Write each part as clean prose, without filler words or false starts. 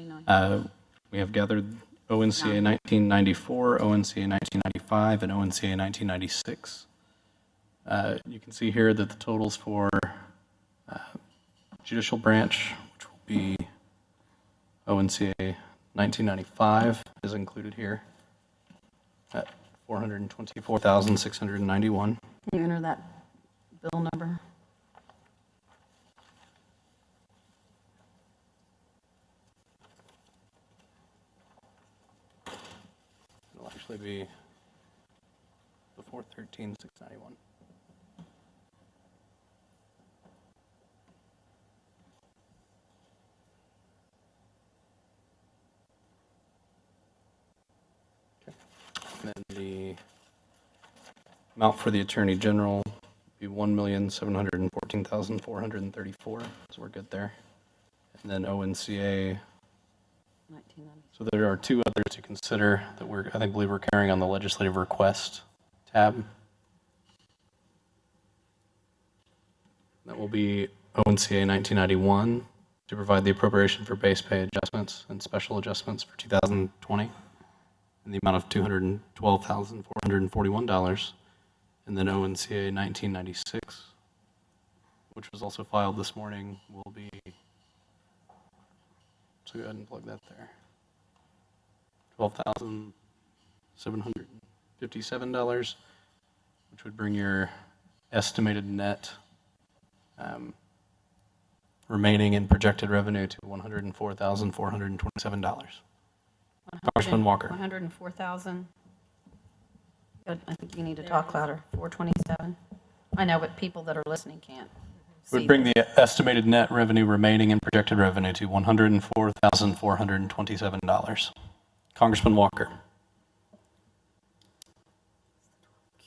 29. We have gathered ONCA 1994, ONCA 1995, and ONCA 1996. You can see here that the totals for judicial branch, which will be ONCA 1995, is included here at $424,691. Can you enter that bill number? It'll actually be the 413,691. And then the amount for the Attorney General would be $1,714,434, so we're good there. And then ONCA, 1990. so there are two others to consider that I believe we're carrying on the legislative request tab. That will be ONCA 1991 to provide the appropriation for base pay adjustments and special adjustments for 2020. In the amount of $212,441, and then ONCA 1996, which was also filed this morning, will be, so go ahead and plug that there, $12,757, which would bring your estimated net remaining in projected revenue to $104,427. Congressman Walker. 104,000. I think you need to talk louder. 427. I know, but people that are listening can't see. Would bring the estimated net revenue remaining in projected revenue to $104,427. Congressman Walker.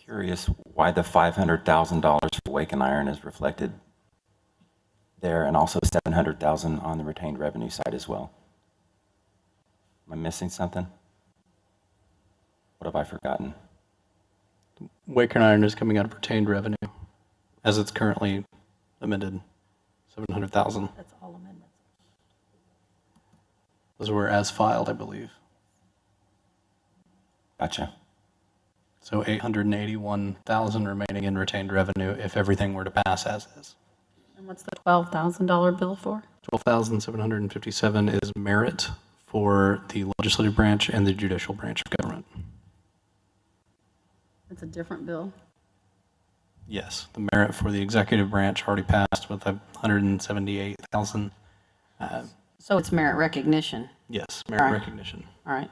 Curious why the $500,000 for Wake and Iron is reflected there, and also $700,000 on the retained revenue side as well. Am I missing something? What have I forgotten? Wake and Iron is coming out of retained revenue as it's currently amended, $700,000. That's all amendments. Those were as filed, I believe. Gotcha. So $881,000 remaining in retained revenue if everything were to pass as is. And what's the $12,000 bill for? $12,757 is merit for the legislative branch and the judicial branch of government. It's a different bill. Yes, the merit for the executive branch already passed with $178,000. So it's merit recognition. Yes, merit All right. recognition. All right.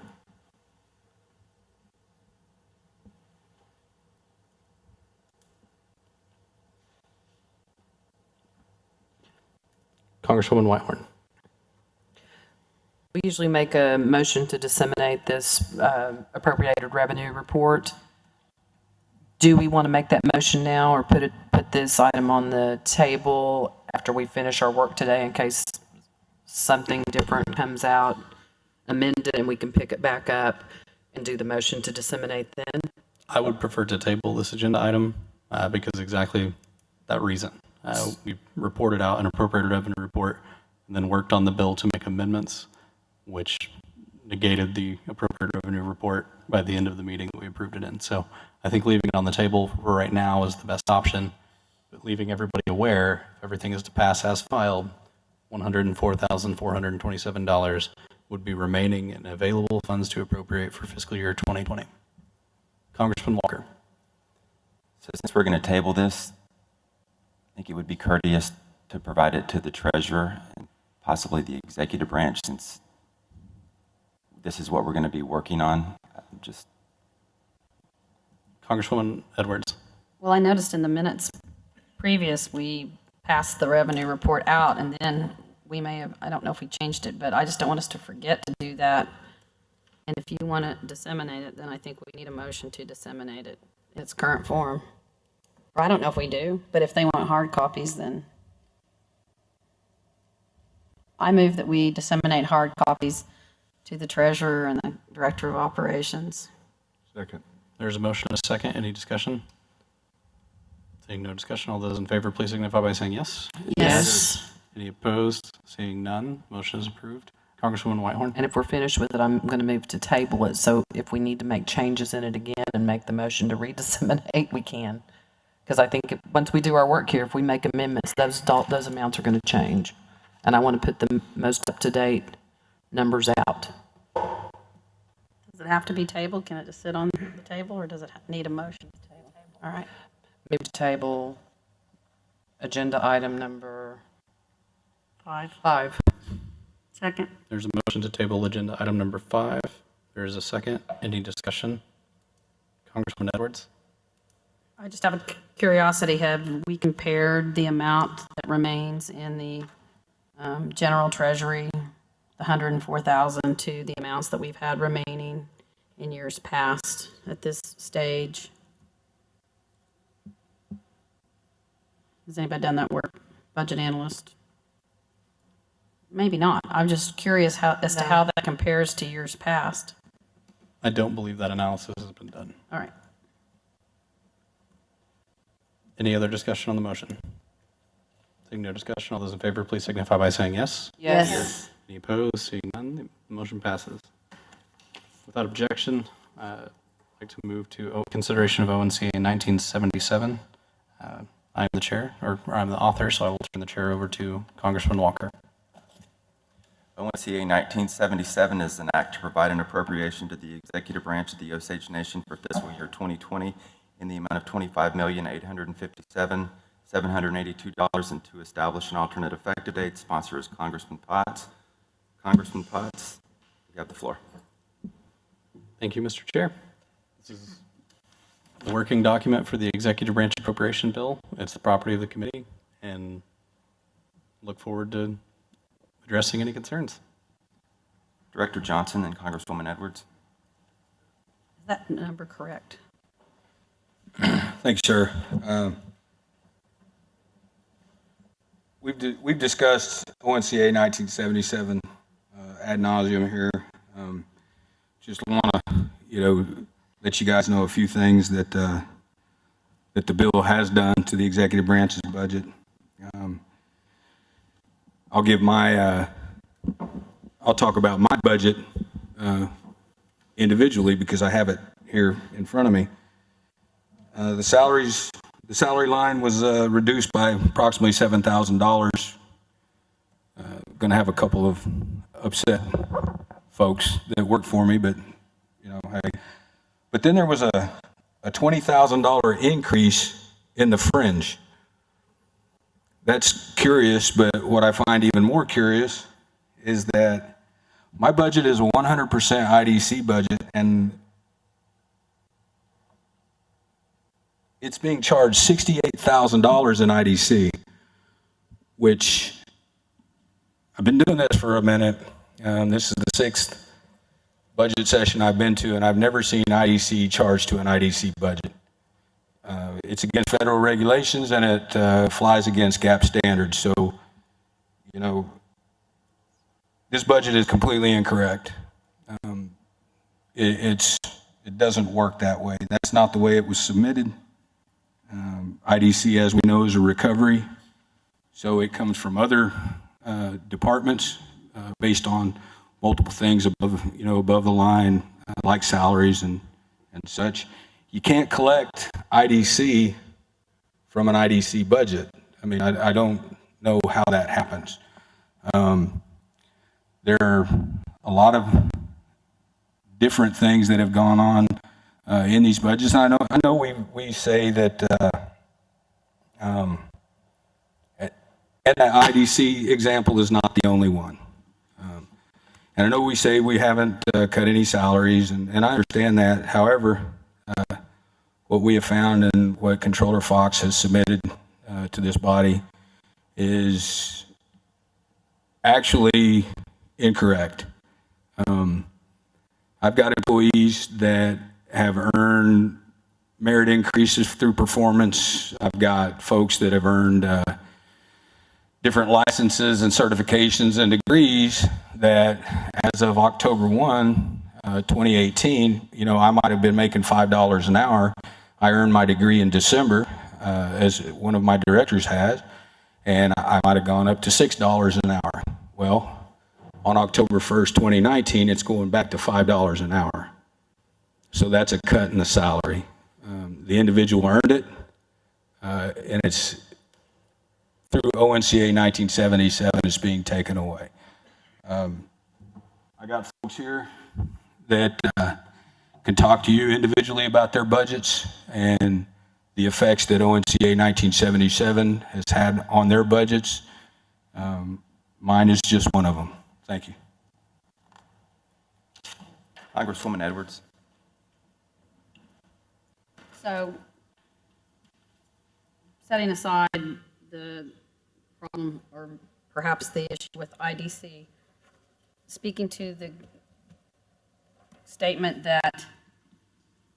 Congresswoman Whitehorn. We usually make a motion to disseminate this appropriated revenue report. Do we want to make that motion now, or put this item on the table after we finish our work today in case something different comes out, amend it, and we can pick it back up and do the motion to disseminate then? I would prefer to table this agenda item because exactly that reason. We reported out an appropriated revenue report and then worked on the bill to make amendments, which negated the appropriate revenue report by the end of the meeting that we approved it in. So I think leaving it on the table for right now is the best option, but leaving everybody aware, if everything is to pass as filed, $104,427 would be remaining in available funds to appropriate for fiscal year 2020. Congressman Walker. So since we're going to table this, I think it would be courteous to provide it to the treasurer and possibly the executive branch, since this is what we're going to be working on. Congresswoman Edwards. Well, I noticed in the minutes previous, we passed the revenue report out, and then we may have, I don't know if we changed it, but I just don't want us to forget to do that. And if you want to disseminate it, then I think we need a motion to disseminate it in its current form. Or I don't know if we do, but if they want hard copies, then I move that we disseminate hard copies to the treasurer and the director of operations. Second. There's a motion and a second. Any discussion? Seeing no discussion, all those in favor, please signify by saying yes. Yes. Any opposed? Seeing none, motion is approved. Congresswoman Whitehorn? And if we're finished with it, I'm going to move to table it. So if we need to make changes in it again and make the motion to redisseminate, we can. Because I think once we do our work here, if we make amendments, those amounts are going to change. And I want to put the most up-to-date numbers out. Does it have to be tabled? Can it just sit on the table, or does it need a motion to table? All right. Move to table agenda item number 5. Second. There's a motion to table agenda item number 5. There is a second. Any discussion? Congresswoman Edwards? I just have a curiosity. Have we compared the amount that remains in the general treasury, the 104,000, to the amounts that we've had remaining in years past at this stage? Has anybody done that work? Budget analyst? Maybe not. I'm just curious as to how that compares to years past. I don't believe that analysis has been done. All right. Any other discussion on the motion? Seeing no discussion, all those in favor, please signify by saying yes. Yes. Any opposed? Seeing none, the motion passes. Without objection, I'd like to move to consideration of ONCA 1977. I am the chair, or I'm the author, so I will turn the chair over to Congressman Walker. ONCA 1977 is an act to provide an appropriation to the executive branch of the Osage Nation for fiscal year 2020 in the amount of $25,857,782 and to establish an alternate effective date. Sponsor is Congressman Potts. Congressman Potts, you have the floor. Thank you, Mr. Chair. This is the working document for the executive branch appropriation bill. It's the property of the committee, and look forward to addressing any concerns. Director Johnson and Congresswoman Edwards. Is that number correct? Thanks, sir. We've discussed ONCA 1977 ad nauseum here. Just want to, let you guys know a few things that that the bill has done to the executive branch's budget. I'll talk about my budget individually because I have it here in front of me. The salary line was reduced by approximately $7,000. Going to have a couple of upset folks that work for me, but hey. But then there was a $20,000 increase in the fringe. That's curious, but what I find even more curious is that my budget is a 100% IDC budget, and it's being charged $68,000 in IDC, which I've been doing this for a minute. This is the 6th budget session I've been to, and I've never seen IDC charged to an IDC budget. It's against federal regulations, and it flies against GAAP standards. So, this budget is completely incorrect. It doesn't work that way. That's not the way it was submitted. IDC, as we know, is a recovery, so it comes from other departments based on multiple things above the line, like salaries and such. You can't collect IDC from an IDC budget. I mean, I don't know how that happens. There are a lot of different things that have gone on in these budgets. And I know we say that, and that IDC example is not the only one. And I know we say we haven't cut any salaries, and I understand that. However, what we have found and what Controller Fox has submitted to this body is actually incorrect. I've got employees that have earned merit increases through performance. I've got folks that have earned different licenses and certifications and degrees that as of October 1, 2018, I might have been making $5 an hour. I earned my degree in December, as one of my directors has, and I might have gone up to $6 an hour. Well, on October 1st, 2019, it's going back to $5 an hour. So that's a cut in the salary. The individual earned it, and it's through ONCA 1977, it's being taken away. I got folks here that can talk to you individually about their budgets and the effects that ONCA 1977 has had on their budgets. Mine is just one of them. Thank you. Congresswoman Edwards. So, setting aside the problem or perhaps the issue with IDC, speaking to the statement that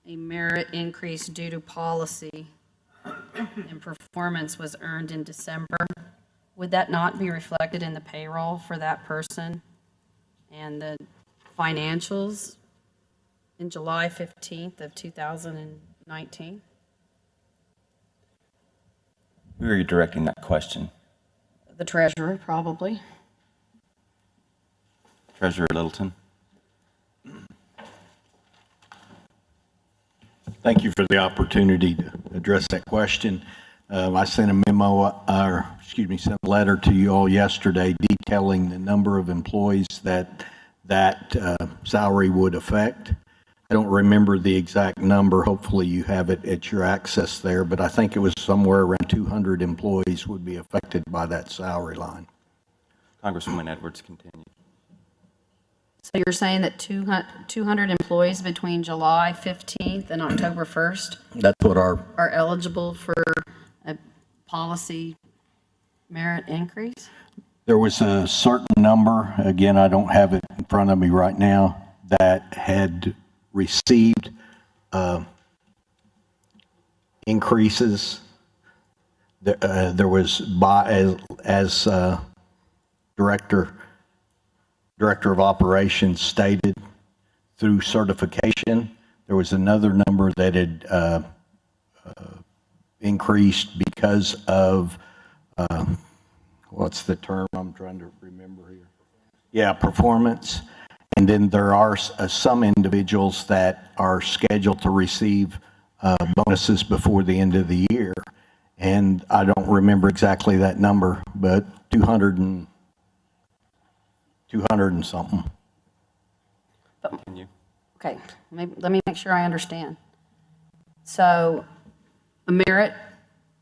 a merit increase due to policy and performance was earned in December, would that not be reflected in the payroll for that person and the financials in July 15th of 2019? Who are you directing that question? The treasurer, probably. Treasurer Littleton. Thank you for the opportunity to address that question. I sent a memo, sent a letter to you all yesterday detailing the number of employees that salary would affect. I don't remember the exact number. Hopefully you have it at your access there, but I think it was somewhere around 200 employees would be affected by that salary line. Congresswoman Edwards, continue. So you're saying that 200 employees between July 15th and October 1st That's what our, are eligible for a policy merit increase? there was a certain number, again, I don't have it in front of me right now, that had received increases. There was, as Director of Operations stated, through certification. There was another number that had increased because of, what's the term I'm trying to remember here? Yeah, performance. And then there are some individuals that are scheduled to receive bonuses before the end of the year. And I don't remember exactly that number, but 200 and something. Continue. Okay, let me make sure I understand. So a merit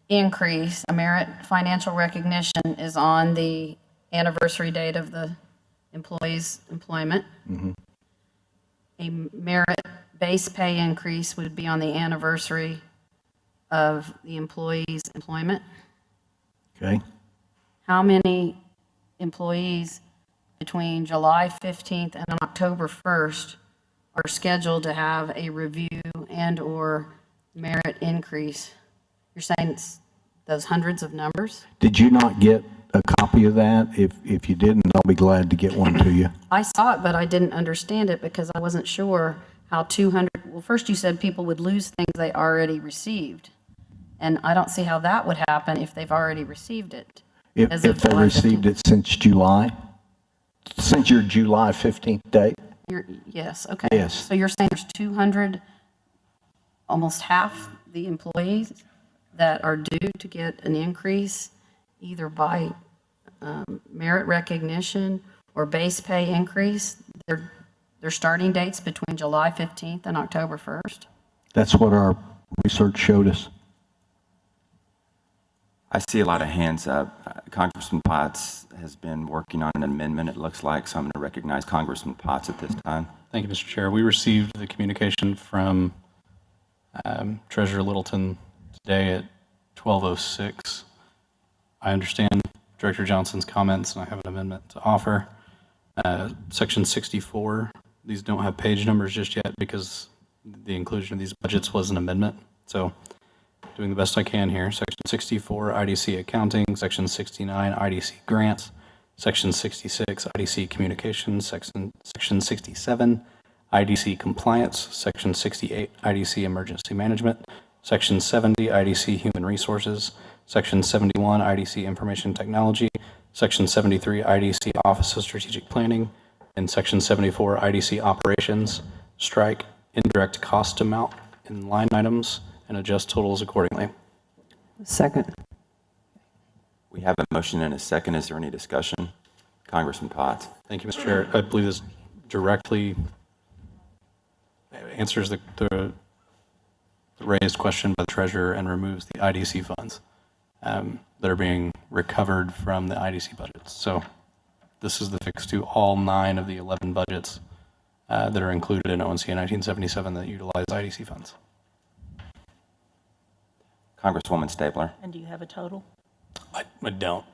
increase, a merit financial recognition is on the anniversary date of the employee's employment. Mm-hmm. A merit base pay increase would be on the anniversary of the employee's employment. Okay. How many employees between July 15th and October 1st are scheduled to have a review and/or merit increase? You're saying it's those hundreds of numbers? Did you not get a copy of that? If you didn't, I'll be glad to get one to you. I saw it, but I didn't understand it because I wasn't sure how 200, well, first you said people would lose things they already received. And I don't see how that would happen if they've already received it. If they received it since July? Since your July 15th date? Yes, okay. Yes. So you're saying there's 200, almost half the employees that are due to get an increase either by merit recognition or base pay increase. Their starting dates between July 15th and October 1st? That's what our research showed us. I see a lot of hands up. Congressman Potts has been working on an amendment, it looks like, so I'm going to recognize Congressman Potts at this time. Thank you, Mr. Chair. We received the communication from Treasurer Littleton today at 12:06. I understand Director Johnson's comments, and I have an amendment to offer. Section 64, these don't have page numbers just yet because the inclusion of these budgets was an amendment. So doing the best I can here. Section 64, IDC accounting. Section 69, IDC grants. Section 66, IDC communications. Section 67, IDC compliance. Section 68, IDC emergency management. Section 70, IDC human resources. Section 71, IDC information technology. Section 73, IDC Office of Strategic Planning. in Section 74 IDC operations, strike indirect cost amount in line items and adjust totals accordingly. Second. We have a motion and a second. Is there any discussion? Congressman Potts. Thank you, Mr. Chair. I believe this directly answers the raised question by the treasurer and removes the IDC funds that are being recovered from the IDC budgets. So this is the fix to all 9 of the 11 budgets that are included in ONC 1977 that utilize IDC funds. Congresswoman Stabler. And do you have a total? I don't.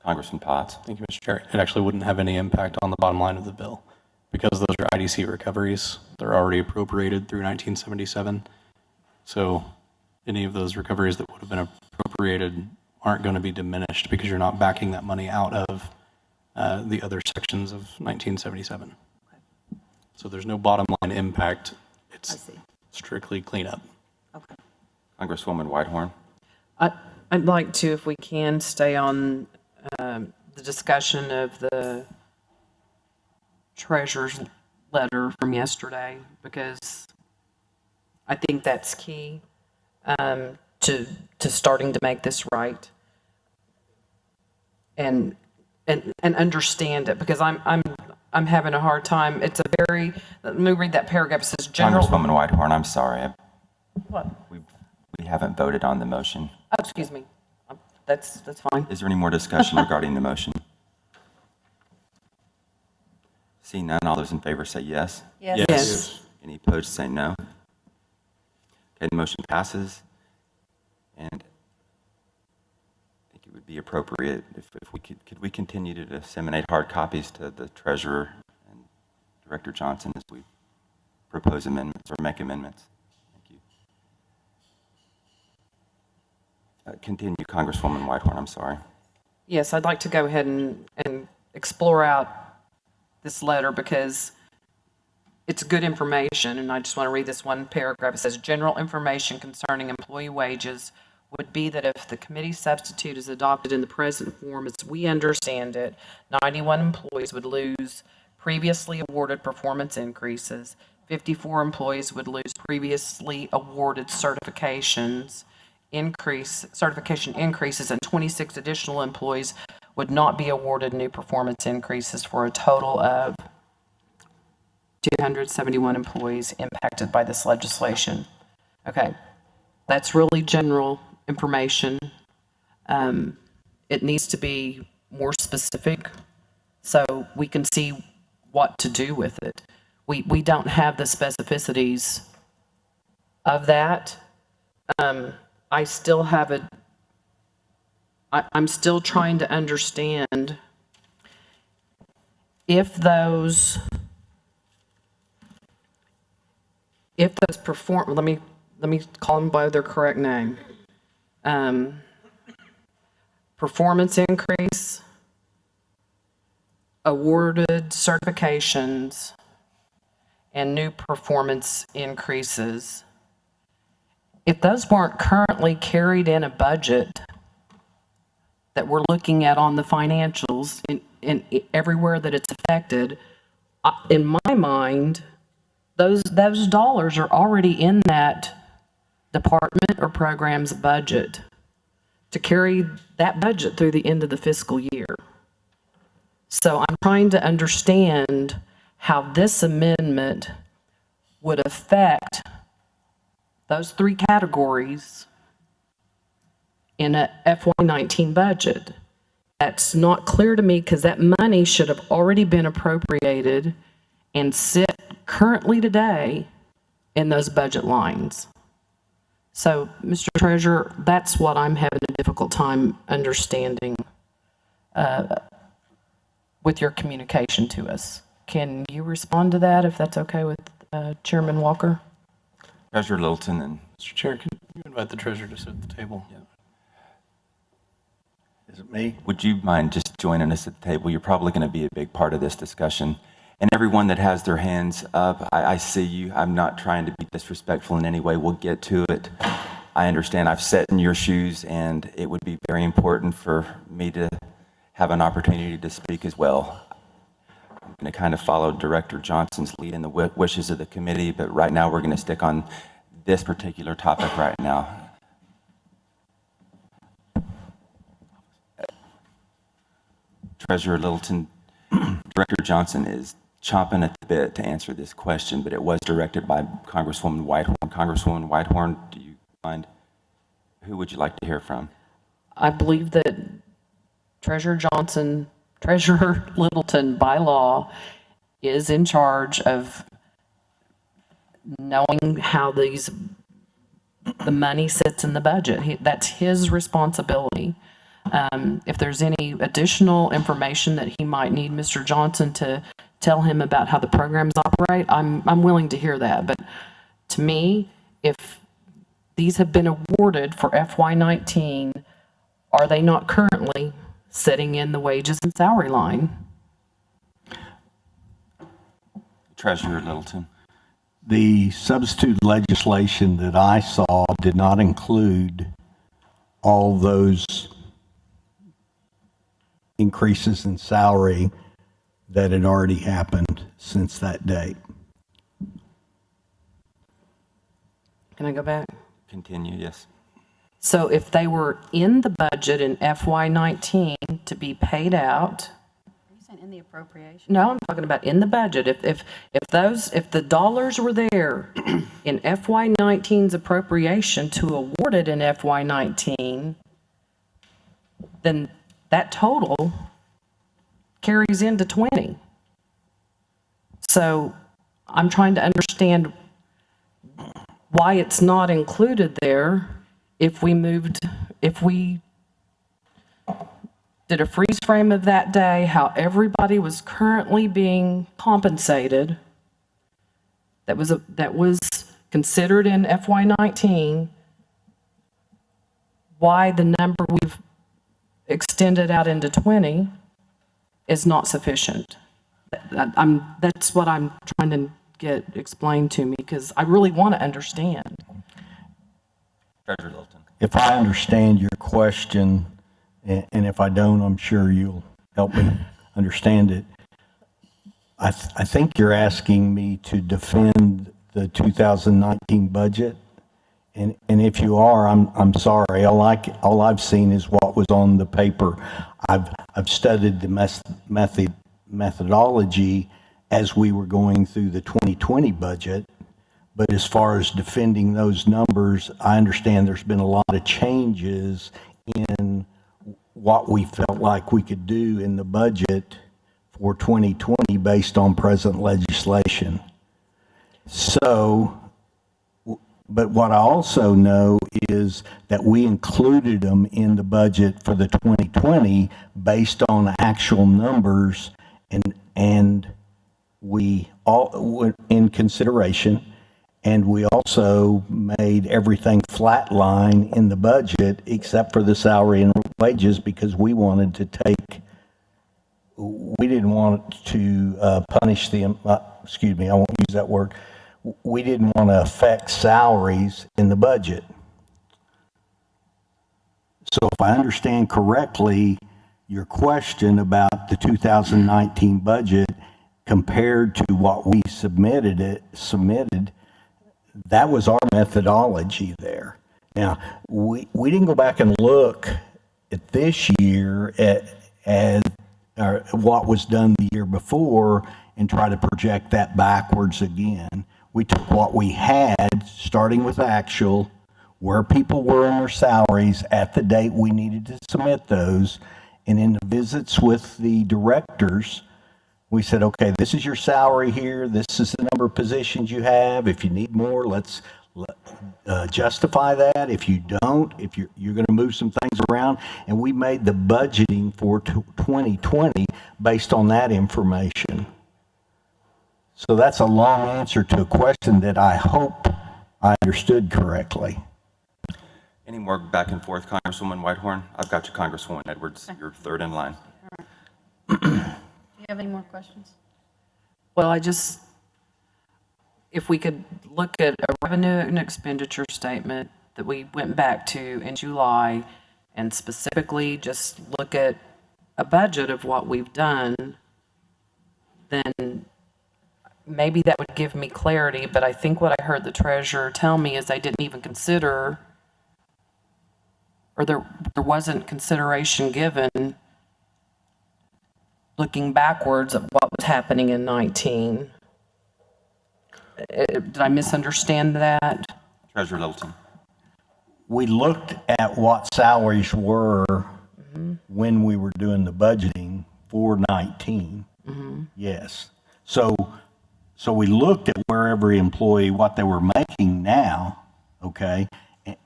Congressman Potts. Thank you, Mr. Chair. It actually wouldn't have any impact on the bottom line of the bill because those are IDC recoveries. They're already appropriated through 1977. So any of those recoveries that would have been appropriated aren't going to be diminished because you're not backing that money out of the other sections of 1977. So there's no bottom line impact. It's strictly cleanup. Okay. Congresswoman Whitehorn. I'd like to, if we can, stay on the discussion of the treasurer's letter from yesterday, because I think that's key to starting to make this right and understand it, because I'm having a hard time. It's a very, let me read that paragraph. It says general. Congresswoman Whitehorn, I'm sorry. What? We haven't voted on the motion. Oh, excuse me. That's fine. Is there any more discussion regarding the motion? Seeing none, all those in favor say yes. Yes. Yes. Any opposed say no. Okay, the motion passes. And I think it would be appropriate if we could we continue to disseminate hard copies to the treasurer and Director Johnson as we propose amendments or make amendments. Thank you. Continue, Congresswoman Whitehorn, I'm sorry. Yes, I'd like to go ahead and explore out this letter because it's good information, and I just want to read this one paragraph. It says, general information concerning employee wages would be that if the committee substitute is adopted in the present form as we understand it, 91 employees would lose previously awarded performance increases, 54 employees would lose previously awarded certification increases, and 26 additional employees would not be awarded new performance increases, for a total of 271 employees impacted by this legislation. Okay, that's really general information. It needs to be more specific so we can see what to do with it. We don't have the specificities of that. I still have I'm still trying to understand if those let me call them by their correct name. Performance increase, awarded certifications, and new performance increases. If those weren't currently carried in a budget that we're looking at on the financials in everywhere that it's affected, in my mind, those dollars are already in that department or program's budget to carry that budget through the end of the fiscal year. So I'm trying to understand how this amendment would affect those 3 categories in a FY19 budget. That's not clear to me because that money should have already been appropriated and sit currently today in those budget lines. So, Mr. Treasurer, that's what I'm having a difficult time understanding with your communication to us. Can you respond to that if that's okay with Chairman Walker? Treasurer Littleton and Mr. Chair, can you invite the treasurer to sit at the table? Yeah. Is it me? would you mind just joining us at the table? You're probably going to be a big part of this discussion. And everyone that has their hands up, I see you. I'm not trying to be disrespectful in any way. We'll get to it. I understand I've sat in your shoes, and it would be very important for me to have an opportunity to speak as well. I'm going to kind of follow Director Johnson's lead in the wishes of the committee, but right now we're going to stick on this particular topic right now. Treasurer Littleton, Director Johnson is chomping at the bit to answer this question, but it was directed by Congresswoman Whitehorn. Congresswoman Whitehorn, do you mind? Who would you like to hear from? I believe that Treasurer Littleton, by law, is in charge of knowing how the money sits in the budget. That's his responsibility. If there's any additional information that he might need Mr. Johnson to tell him about how the programs operate, I'm willing to hear that. But to me, if these have been awarded for FY19, are they not currently sitting in the wages and salary line? Treasurer Littleton. The substitute legislation that I saw did not include all those increases in salary that had already happened since that date. Can I go back? Continue, yes. So if they were in the budget in FY19 to be paid out, Are you saying in the appropriation? no, I'm talking about in the budget. If the dollars were there in FY19's appropriation to award it in FY19, then that total carries into 20. So I'm trying to understand why it's not included there if we did a freeze frame of that day, how everybody was currently being compensated, that was considered in FY19, why the number we've extended out into 20 is not sufficient. That's what I'm trying to get explained to me, because I really want to understand. Treasurer Littleton. If I understand your question, and if I don't, I'm sure you'll help me understand it. I think you're asking me to defend the 2019 budget. And if you are, I'm sorry. All I've seen is what was on the paper. I've studied the methodology as we were going through the 2020 budget. But as far as defending those numbers, I understand there's been a lot of changes in what we felt like we could do in the budget for 2020 based on present legislation. So, but what I also know is that we included them in the budget for the 2020 based on actual numbers, and we all in consideration, and we also made everything flatline in the budget except for the salary and wages, because we wanted to we didn't want to punish the, excuse me, I won't use that word. We didn't want to affect salaries in the budget. So if I understand correctly, your question about the 2019 budget compared to what we submitted, that was our methodology there. Now, we didn't go back and look at this year at what was done the year before and try to project that backwards again. We took what we had, starting with actual, where people were in their salaries at the date we needed to submit those, and in the visits with the directors, we said, okay, this is your salary here, this is the number of positions you have. If you need more, let's justify that. If you don't, if you're going to move some things around, and we made the budgeting for 2020 based on that information. So that's a long answer to a question that I hope I understood correctly. Any more back and forth, Congresswoman Whitehorn? I've got you, Congresswoman Edwards. You're third in line. Do you have any more questions? Well, if we could look at a revenue and expenditure statement that we went back to in July and specifically just look at a budget of what we've done, then maybe that would give me clarity, but I think what I heard the treasurer tell me is they didn't even consider, or there wasn't consideration given looking backwards at what was happening in 19. Did I misunderstand that? Treasurer Littleton. We looked at what salaries were when we were doing the budgeting for 19. Yes. So we looked at where every employee, what they were making now, okay?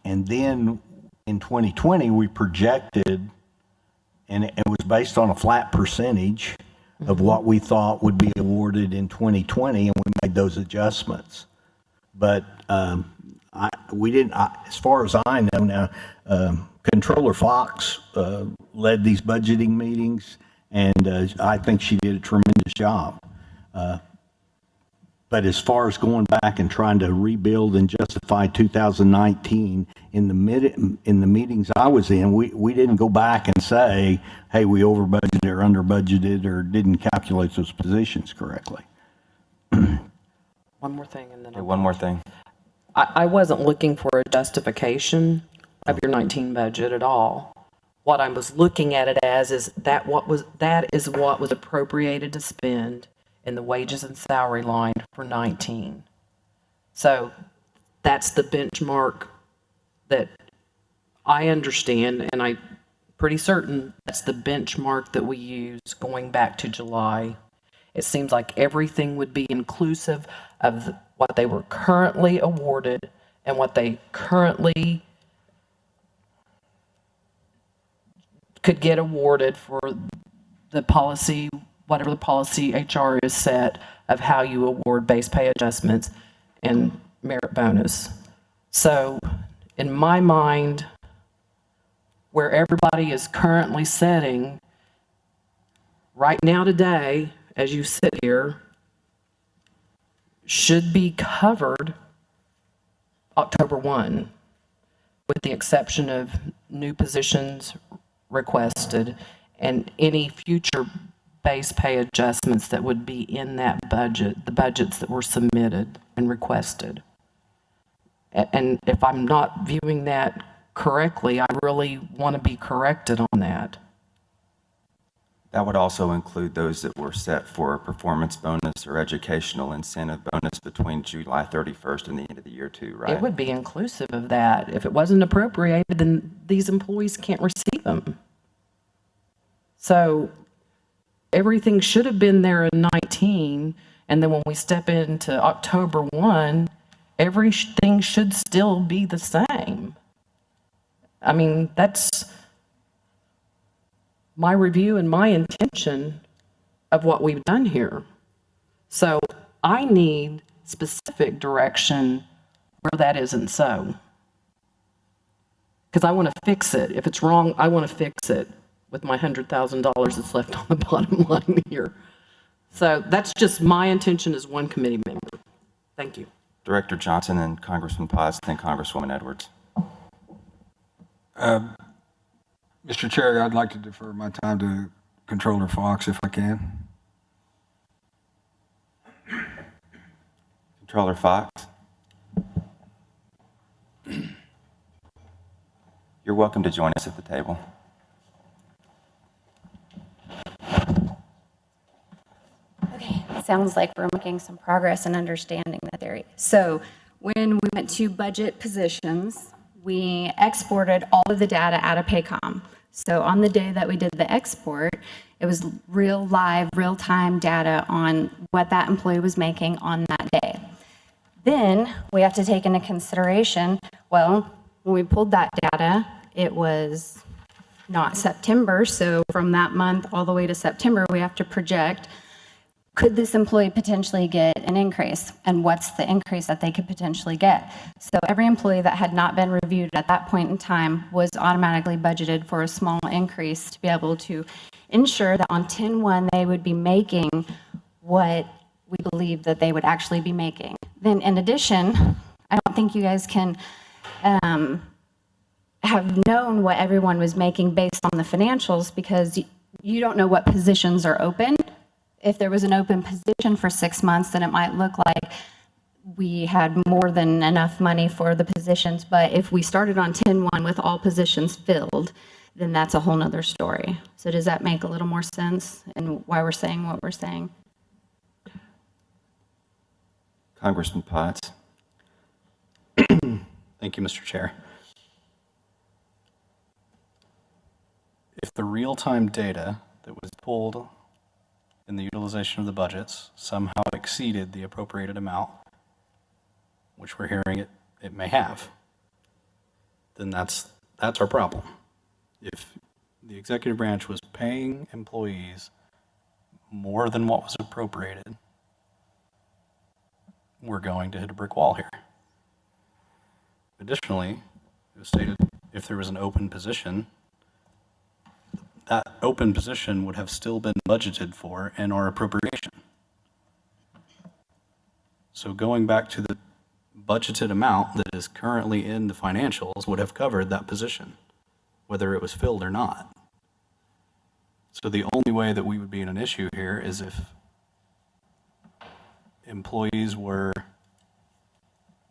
And then in 2020, we projected, and it was based on a flat percentage of what we thought would be awarded in 2020, and we made those adjustments. But we didn't, as far as I know now, Controller Fox led these budgeting meetings, and I think she did a tremendous job. But as far as going back and trying to rebuild and justify 2019, in the meetings I was in, we didn't go back and say, hey, we over budgeted or under budgeted or didn't calculate those positions correctly. One more thing, and then Okay, one more thing. I wasn't looking for a justification of your 19 budget at all. What I was looking at it as is that is what was appropriated to spend in the wages and salary line for 19. So that's the benchmark that I understand, and I'm pretty certain that's the benchmark that we use going back to July. It seems like everything would be inclusive of what they were currently awarded and what they currently could get awarded for the policy, whatever the policy HR is set of how you award base pay adjustments and merit bonus. So in my mind, where everybody is currently setting right now today, as you sit here, should be covered October 1, with the exception of new positions requested and any future base pay adjustments that would be in that budget, the budgets that were submitted and requested. And if I'm not viewing that correctly, I really want to be corrected on that. That would also include those that were set for a performance bonus or educational incentive bonus between July 31st and the end of the year too, right? It would be inclusive of that. If it wasn't appropriated, then these employees can't receive them. So everything should have been there in 19, and then when we step into October 1, everything should still be the same. I mean, that's my review and my intention of what we've done here. So I need specific direction where that isn't so. Because I want to fix it. If it's wrong, I want to fix it with my $100,000 that's left on the bottom line here. So that's just my intention as one committee member. Thank you. Director Johnson and Congressman Potts, then Congresswoman Edwards. Mr. Chair, I'd like to defer my time to Controller Fox if I can. Controller Fox. You're welcome to join us at the table. Okay, sounds like we're making some progress in understanding that area. So when we went to budget positions, we exported all of the data out of Paycom. So on the day that we did the export, it was real live, real-time data on what that employee was making on that day. Then we have to take into consideration, well, when we pulled that data, it was not September, so from that month all the way to September, we have to project, could this employee potentially get an increase? And what's the increase that they could potentially get? So every employee that had not been reviewed at that point in time was automatically budgeted for a small increase to be able to ensure that on 10/1 they would be making what we believe that they would actually be making. Then in addition, I don't think you guys can have known what everyone was making based on the financials, because you don't know what positions are open. If there was an open position for 6 months, then it might look like we had more than enough money for the positions. But if we started on 10-1 with all positions filled, then that's a whole nother story. So does that make a little more sense and why we're saying what we're saying? Congressman Potts? Thank you, Mr. Chair. If the real-time data that was pulled in the utilization of the budgets somehow exceeded the appropriated amount, which we're hearing it may have, then that's our problem. If the executive branch was paying employees more than what was appropriated, we're going to hit a brick wall here. Additionally, it was stated if there was an open position, that open position would have still been budgeted for in our appropriation. So going back to the budgeted amount that is currently in the financials would have covered that position, whether it was filled or not. So the only way that we would be in an issue here is if employees were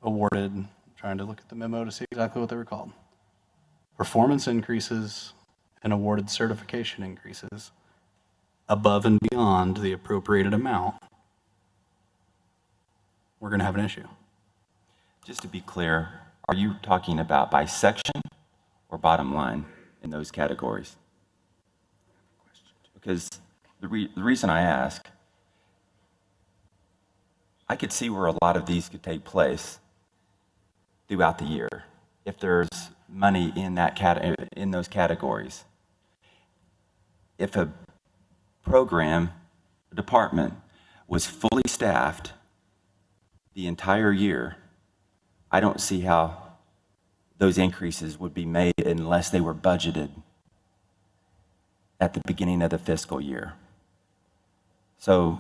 awarded, trying to look at the memo to see exactly what they were called, performance increases and awarded certification increases above and beyond the appropriated amount, we're going to have an issue. Just to be clear, are you talking about by section or bottom line in those categories? Because the reason I ask, I could see where a lot of these could take place throughout the year if there's money in in those categories. If a program, a department was fully staffed the entire year, I don't see how those increases would be made unless they were budgeted at the beginning of the fiscal year. So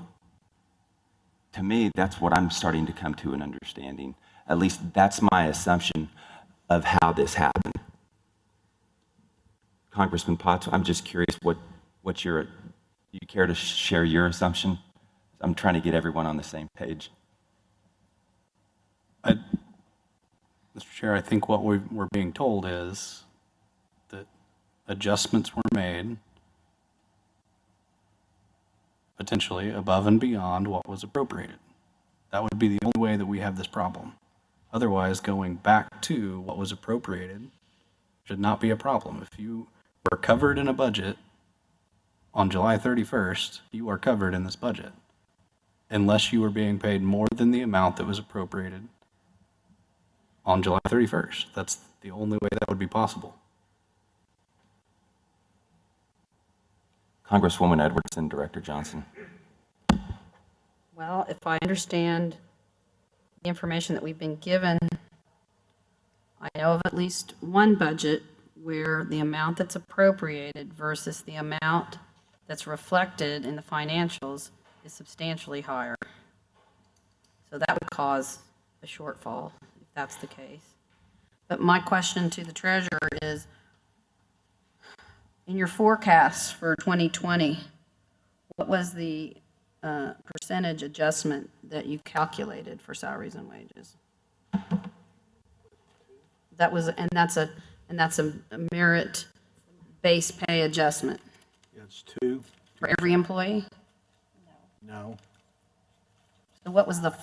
to me, that's what I'm starting to come to an understanding. At least that's my assumption of how this happened. Congressman Potts, I'm just curious what you care to share your assumption? I'm trying to get everyone on the same page. Mr. Chair, I think what we're being told is that adjustments were made potentially above and beyond what was appropriated. That would be the only way that we have this problem. Otherwise, going back to what was appropriated should not be a problem. If you were covered in a budget on July 31st, you are covered in this budget, unless you were being paid more than the amount that was appropriated on July 31st. That's the only way that would be possible. Congresswoman Edwards and Director Johnson. Well, if I understand the information that we've been given, I know of at least one budget where the amount that's appropriated versus the amount that's reflected in the financials is substantially higher. So that would cause a shortfall if that's the case. But my question to the treasurer is, in your forecast for 2020, what was the percentage adjustment that you calculated for salaries and wages? That was, and that's a merit base pay adjustment It's 2. for every employee? No. So what was the,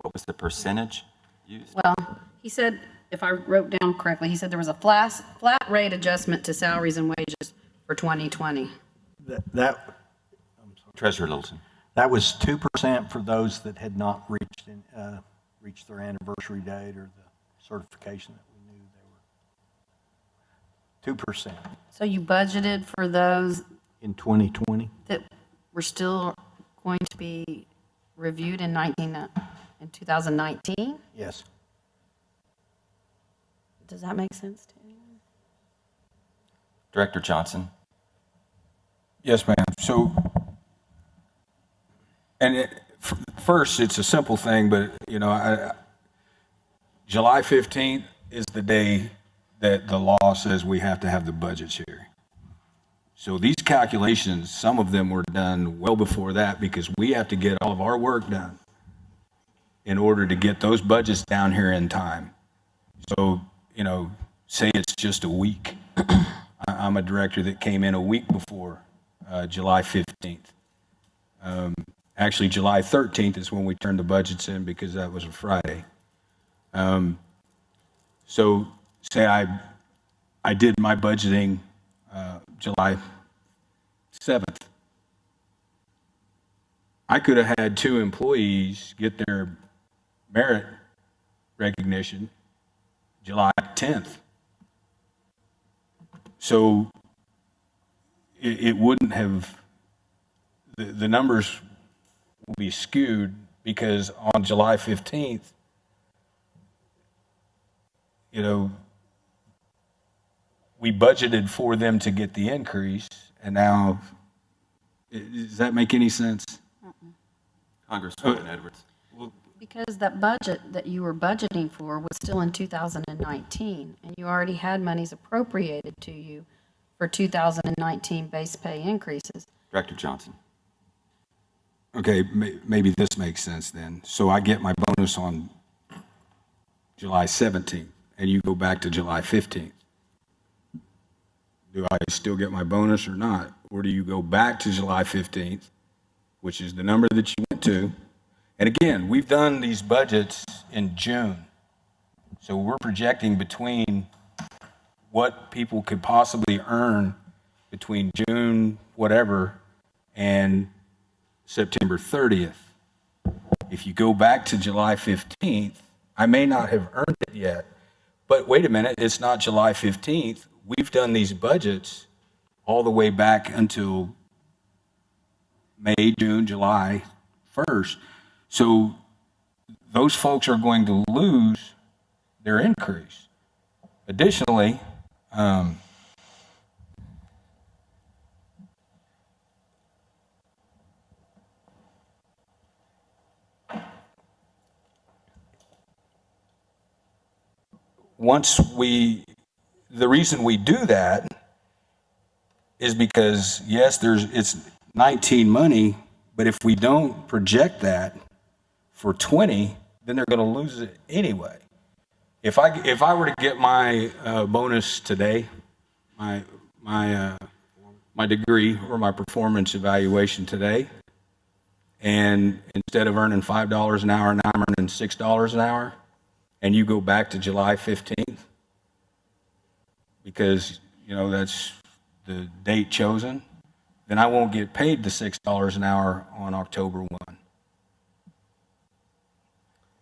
What was the percentage used? well, he said, if I wrote down correctly, he said there was a flat rate adjustment to salaries and wages for 2020. Treasurer Littleton. That was 2% for those that had not reached their anniversary date or the certification that we knew they were. 2% So you budgeted for those in 2020. that were still going to be reviewed in 2019? Yes. Does that make sense to you? Director Johnson. Yes, ma'am. So, first, it's a simple thing, but, July 15th is the day that the law says we have to have the budgets here. So these calculations, some of them were done well before that because we have to get all of our work done in order to get those budgets down here in time. So, you know, say it's just a week. I'm a director that came in a week before July 15th. Actually, July 13th is when we turned the budgets in because that was a Friday. So say I did my budgeting July 7th. I could have had 2 employees get their merit recognition July 10th. So it wouldn't have, the numbers will be skewed because on July 15th, you know, we budgeted for them to get the increase, and now, does that make any sense? Congresswoman Edwards. Because that budget that you were budgeting for was still in 2019, and you already had monies appropriated to you for 2019 base pay increases. Director Johnson. Okay, maybe this makes sense then. So I get my bonus on July 17th, and you go back to July 15th. Do I still get my bonus or not? Or do you go back to July 15th, which is the number that you went to? And again, we've done these budgets in June. So we're projecting between what people could possibly earn between June, whatever, and September 30th. If you go back to July 15th, I may not have earned it yet, but wait a minute, it's not July 15th. We've done these budgets all the way back until May, June, July 1st. So those folks are going to lose their increase. Additionally, the reason we do that is because, yes, it's 19 money, but if we don't project that for 20, then they're going to lose it anyway. If I were to get my bonus today, my degree or my performance evaluation today, and instead of earning $5 an hour, now I'm earning $6 an hour, and you go back to July 15th, because, you know, that's the date chosen, then I won't get paid the $6 an hour on October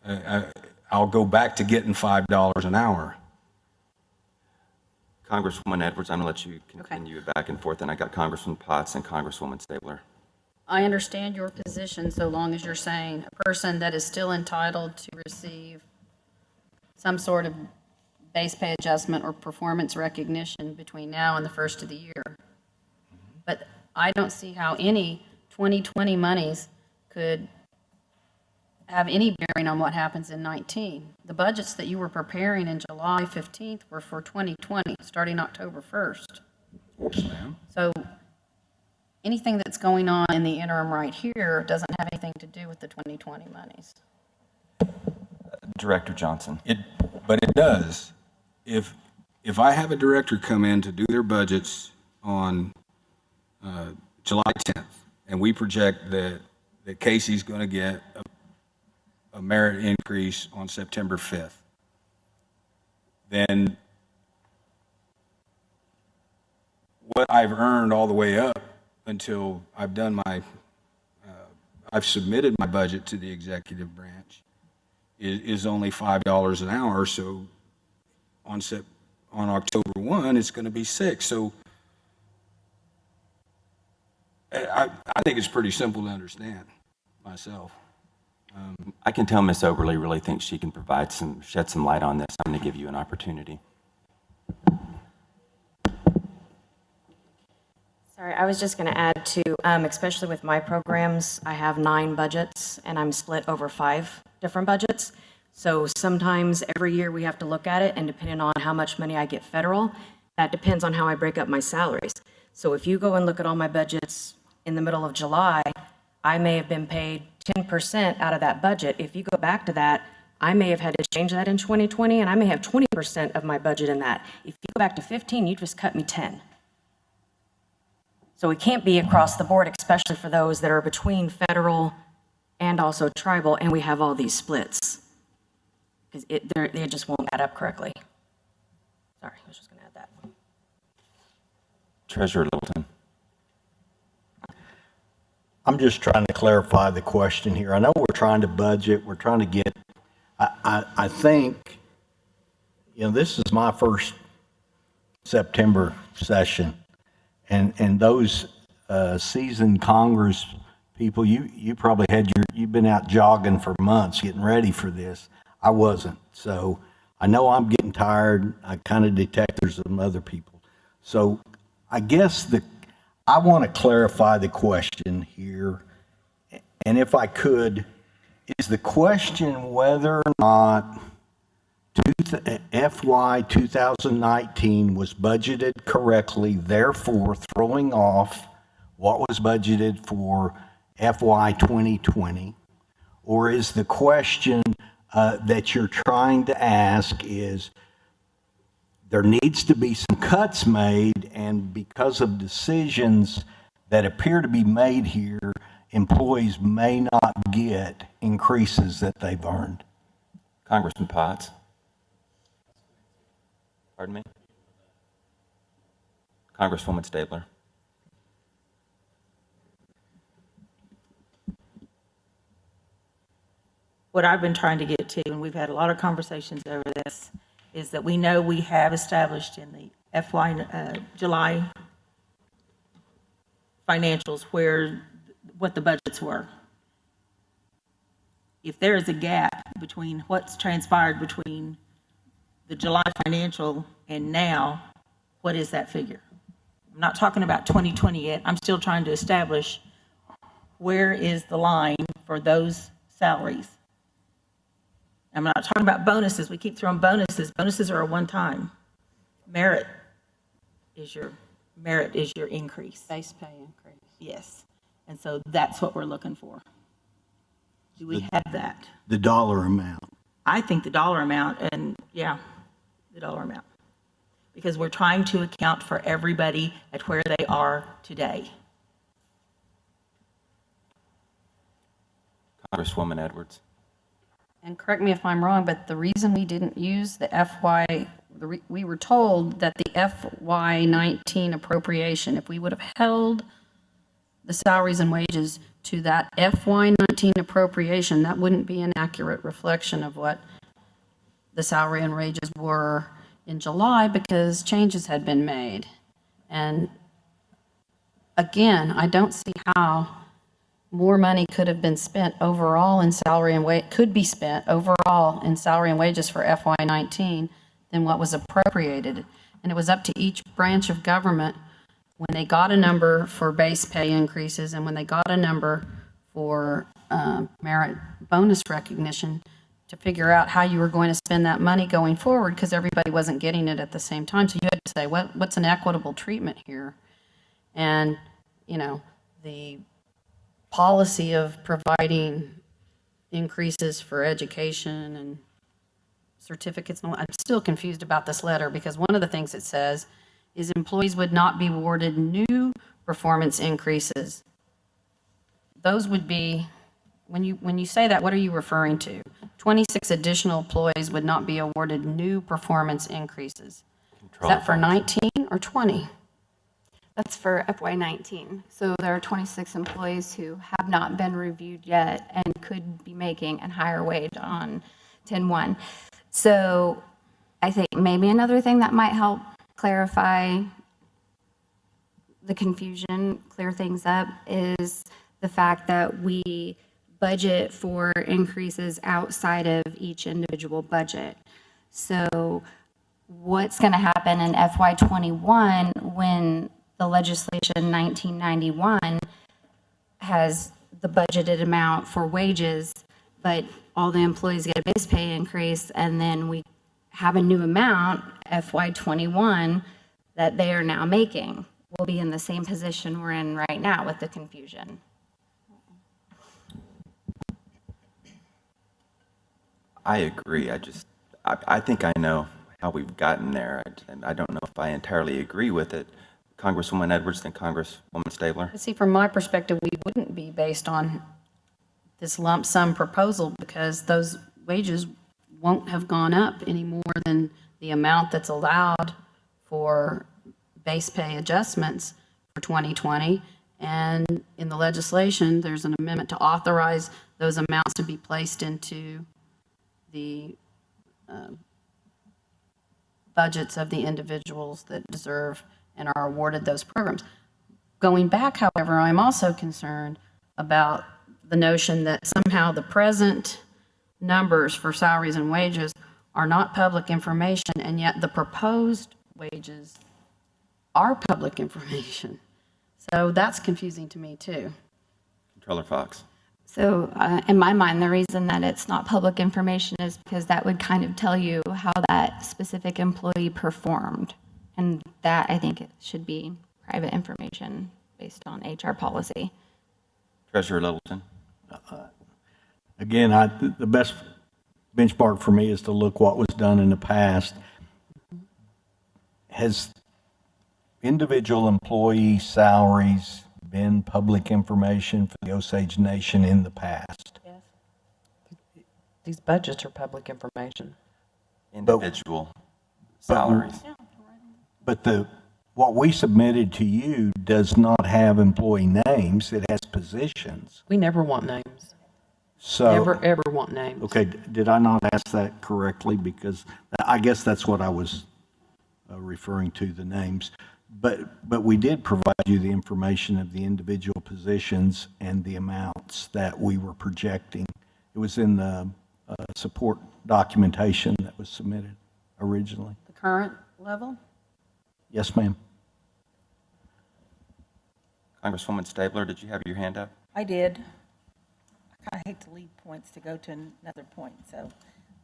1. I'll go back to getting $5 an hour. Congresswoman Edwards, I'm going to let you continue back and forth, and I got Congressman Potts and Congresswoman Stabler. I understand your position so long as you're saying a person that is still entitled to receive some sort of base pay adjustment or performance recognition between now and the first of the year. But I don't see how any 2020 monies could have any bearing on what happens in 19. The budgets that you were preparing in July 15th were for 2020, starting October 1st. Yes, ma'am. So anything that's going on in the interim right here doesn't have anything to do with the 2020 monies. Director Johnson. But it does. If I have a director come in to do their budgets on July 10th, and we project that Casey's going to get a merit increase on September 5th, then what I've earned all the way up until I've done I've submitted my budget to the executive branch is only $5 an hour. So on October 1, it's going to be $6. So I think it's pretty simple to understand myself. I can tell Ms. Oberly really thinks she can shed some light on this. I'm going to give you an opportunity. Sorry, I was just going to add to, especially with my programs, I have 9 budgets and I'm split over 5 different budgets. So sometimes every year we have to look at it, and depending on how much money I get federal, that depends on how I break up my salaries. So if you go and look at all my budgets in the middle of July, I may have been paid 10% out of that budget. If you go back to that, I may have had to change that in 2020, and I may have 20% of my budget in that. If you go back to 15, you just cut me 10. So it can't be across the board, especially for those that are between federal and also tribal, and we have all these splits. Because they just won't add up correctly. Sorry, I was just gonna add that. Treasurer Littleton. I'm just trying to clarify the question here. I know we're trying to budget, we're trying to get, I think, this is my first September session, and those seasoned Congress people, you probably you've been out jogging for months getting ready for this. I wasn't. So I know I'm getting tired. I kind of detect there's some other people. So I guess I want to clarify the question here. And if I could, is the question whether or not FY 2019 was budgeted correctly, therefore throwing off what was budgeted for FY 2020? Or is the question that you're trying to ask is there needs to be some cuts made, and because of decisions that appear to be made here, employees may not get increases that they've earned? Congressman Potts. Pardon me? Congresswoman Stabler. What I've been trying to get to, and we've had a lot of conversations over this, is that we know we have established in the July financials what the budgets were. If there is a gap between what's transpired between the July financial and now, what is that figure? I'm not talking about 2020 yet. I'm still trying to establish where is the line for those salaries. I'm not talking about bonuses. We keep throwing bonuses. Bonuses are a one-time. Merit is your increase. Base pay increase. Yes. And so that's what we're looking for. Do we have that? The dollar amount. I think the dollar amount, and yeah, the dollar amount. Because we're trying to account for everybody at where they are today. Congresswoman Edwards. And correct me if I'm wrong, but the reason we didn't use we were told that the FY19 appropriation, if we would have held the salaries and wages to that FY19 appropriation, that wouldn't be an accurate reflection of what the salary and wages were in July, because changes had been made. And again, I don't see how more money could have been spent overall in salary and could be spent overall in salary and wages for FY19 than what was appropriated. And it was up to each branch of government when they got a number for base pay increases and when they got a number for merit bonus recognition to figure out how you were going to spend that money going forward, because everybody wasn't getting it at the same time. So you had to say, what's an equitable treatment here? And, the policy of providing increases for education and certificates. I'm still confused about this letter, because one of the things it says is employees would not be awarded new performance increases. Those would be, when you say that, what are you referring to? 26 additional employees would not be awarded new performance increases. Is that for 19 or 20? That's for FY19. So there are 26 employees who have not been reviewed yet and could be making a higher wage on 10/1. So I think maybe another thing that might help clarify the confusion, clear things up, is the fact that we budget for increases outside of each individual budget. So what's going to happen in FY21 when the legislation 1991 has the budgeted amount for wages, but all the employees get a base pay increase, and then we have a new amount, FY21, that they are now making? we'll be in the same position we're in right now with the confusion. I agree. I think I know how we've gotten there. And I don't know if I entirely agree with it. Congresswoman Edwards and Congresswoman Stabler. But see, from my perspective, we wouldn't be based on this lump sum proposal because those wages won't have gone up any more than the amount that's allowed for base pay adjustments for 2020. And in the legislation, there's an amendment to authorize those amounts to be placed into the budgets of the individuals that deserve and are awarded those programs. Going back, however, I'm also concerned about the notion that somehow the present numbers for salaries and wages are not public information, and yet the proposed wages are public information. So that's confusing to me, too. Controller Fox. So in my mind, the reason that it's not public information is because that would kind of tell you how that specific employee performed. And that, I think, it should be private information based on HR policy. Treasurer Littleton. Again, the best benchmark for me is to look what was done in the past. Has individual employee salaries been public information for the Osage Nation in the past? These budgets are public information. Individual salaries. But what we submitted to you does not have employee names, it has positions. We never want names. So, Never, ever want names. okay, did I not ask that correctly? Because I guess that's what I was referring to, the names. But we did provide you the information of the individual positions and the amounts that we were projecting. It was in the support documentation that was submitted originally. The current level? Yes, ma'am. Congresswoman Stabler, did you have your hand up? I did. I kind of hate to leave points to go to another point, so,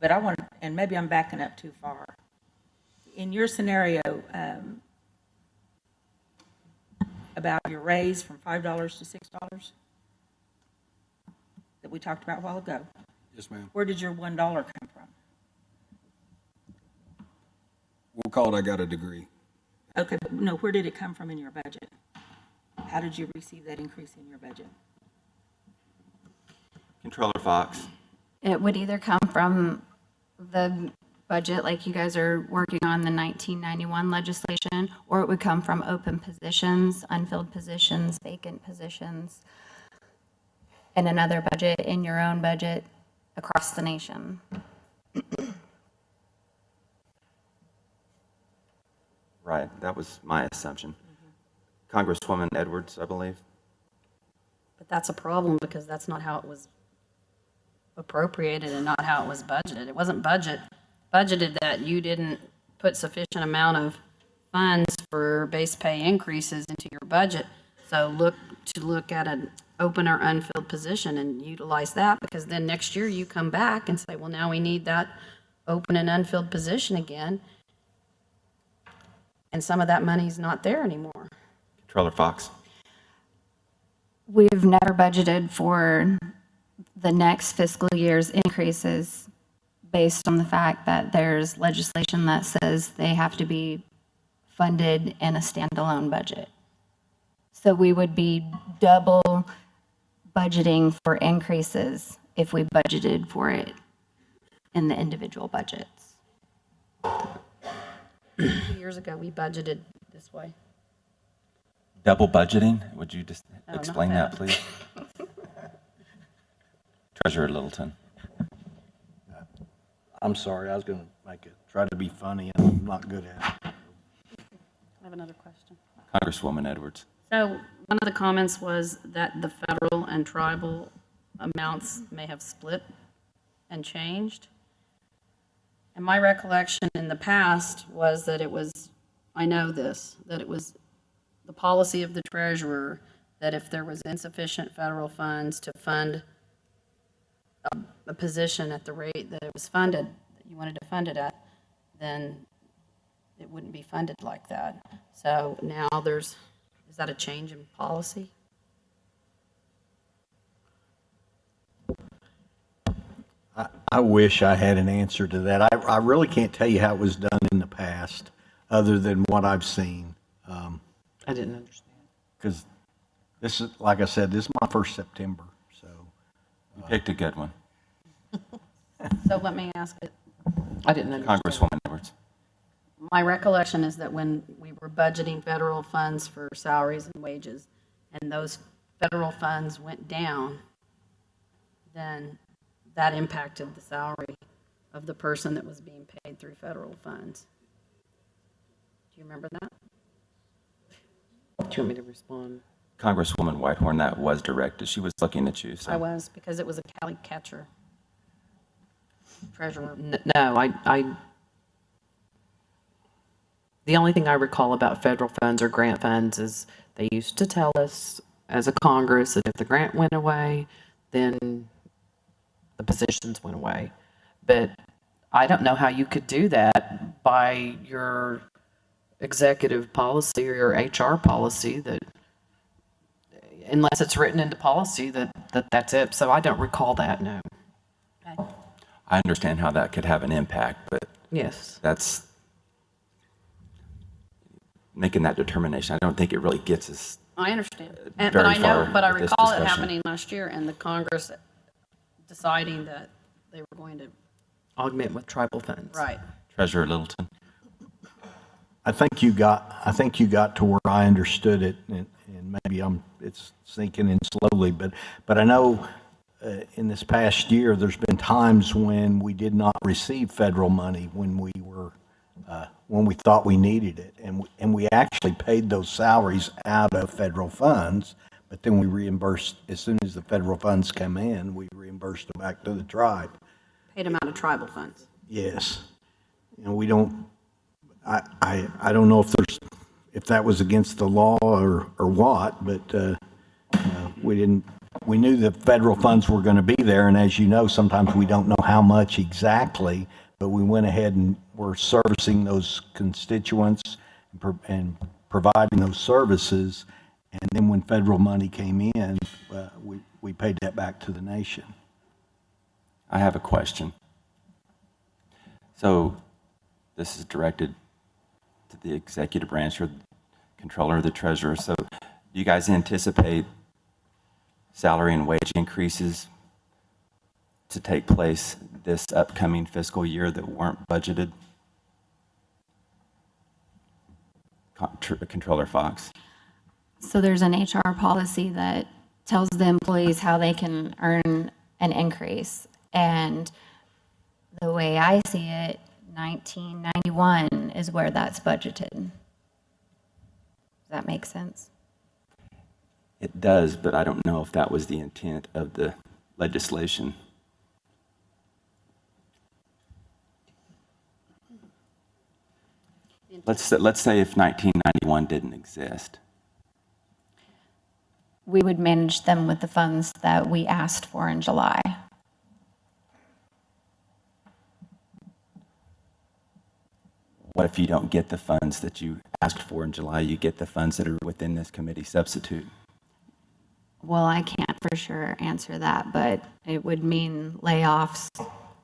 but I want, and maybe I'm backing up too far. In your scenario, about your raise from $5 to $6 that we talked about a while ago, Yes, ma'am. where did your $1 come from? We'll call it I got a degree. Okay, but no, where did it come from in your budget? How did you receive that increase in your budget? Controller Fox. It would either come from the budget, like you guys are working on the 1991 legislation, or it would come from open positions, unfilled positions, vacant positions, in another budget, in your own budget, across the nation. Right, that was my assumption. Congresswoman Edwards, I believe. But that's a problem because that's not how it was appropriated and not how it was budgeted. It wasn't budgeted that you didn't put sufficient amount of funds for base pay increases into your budget. So look at an open or unfilled position and utilize that, because then next year you come back and say, well, now we need that open and unfilled position again. And some of that money's not there anymore. Controller Fox. We've never budgeted for the next fiscal year's increases based on the fact that there's legislation that says they have to be funded in a standalone budget. So we would be double budgeting for increases if we budgeted for it in the individual budgets. 2 years ago, we budgeted this way. Double budgeting? Would you just not explain that, that. please? Treasurer Littleton. I'm sorry, I was going to try to be funny, and I'm not good at it. I have another question. Congresswoman Edwards. So one of the comments was that the federal and tribal amounts may have split and changed. And my recollection in the past was that it was, I know this, that it was the policy of the treasurer that if there was insufficient federal funds to fund a position at the rate that it was funded, that you wanted to fund it at, then it wouldn't be funded like that. So now there's Is that a change in policy? I wish I had an answer to that. I really can't tell you how it was done in the past, other than what I've seen. I didn't understand. Because this is, like I said, this is my first September, so. You picked a good one, So let me ask it. I didn't understand. Congresswoman Edwards. My recollection is that when we were budgeting federal funds for salaries and wages, and those federal funds went down, then that impacted the salary of the person that was being paid through federal funds. Do you remember that? Do you want me to respond? Congresswoman Whitehorn, that was directed. She was looking at you, so. I was, because it was a Cali catcher. Treasurer. No, the only thing I recall about federal funds or grant funds is they used to tell us as a Congress that if the grant went away, then the positions went away. But I don't know how you could do that by your executive policy or your HR policy, that unless it's written into policy that's it. So I don't recall that, no. I understand how that could have an impact, but Yes. that's making that determination. I don't think it really gets us. I understand. Very But I know, far but I with this recall it discussion. happening last year and the Congress deciding that they were going to, Augment with tribal funds. right. Treasurer Littleton. I think you got to where I understood it, and maybe it's sinking in slowly, but I know in this past year, there's been times when we did not receive federal money when we thought we needed it, and we actually paid those salaries out of federal funds, but then we reimbursed, as soon as the federal funds come in, we reimbursed them back to the tribe. Paid them out of tribal funds. Yes. We don't, I don't know if that was against the law or what, but we knew the federal funds were going to be there, and as you know, sometimes we don't know how much exactly, but we went ahead and were servicing those constituents and providing those services, and then when federal money came in, we paid that back to the nation. I have a question. So this is directed to the executive branch or controller or the treasurer. So do you guys anticipate salary and wage increases to take place this upcoming fiscal year that weren't budgeted? Controller Fox. So there's an HR policy that tells the employees how they can earn an increase. And the way I see it, 1991 is where that's budgeted. Does that make sense? It does, but I don't know if that was the intent of the legislation. Let's say if 1991 didn't exist. We would manage them with the funds that we asked for in July. What if you don't get the funds that you asked for in July? You get the funds that are within this committee substitute. Well, I can't for sure answer that, but it would mean layoffs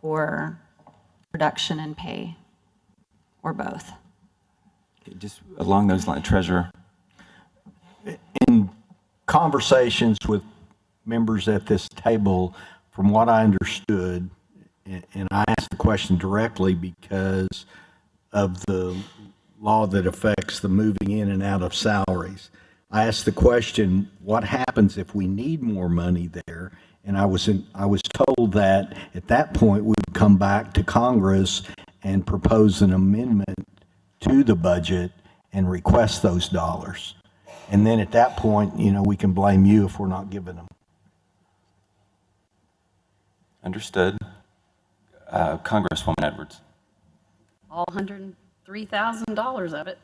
or reduction in pay, or both. Just along those lines, Treasurer. In conversations with members at this table, from what I understood, and I asked the question directly because of the law that affects the moving in and out of salaries. I asked the question, what happens if we need more money there? And I was told that at that point, we would come back to Congress and propose an amendment to the budget and request those dollars. And then at that point, we can blame you if we're not giving them. Understood. Congresswoman Edwards. All $103,000 of it.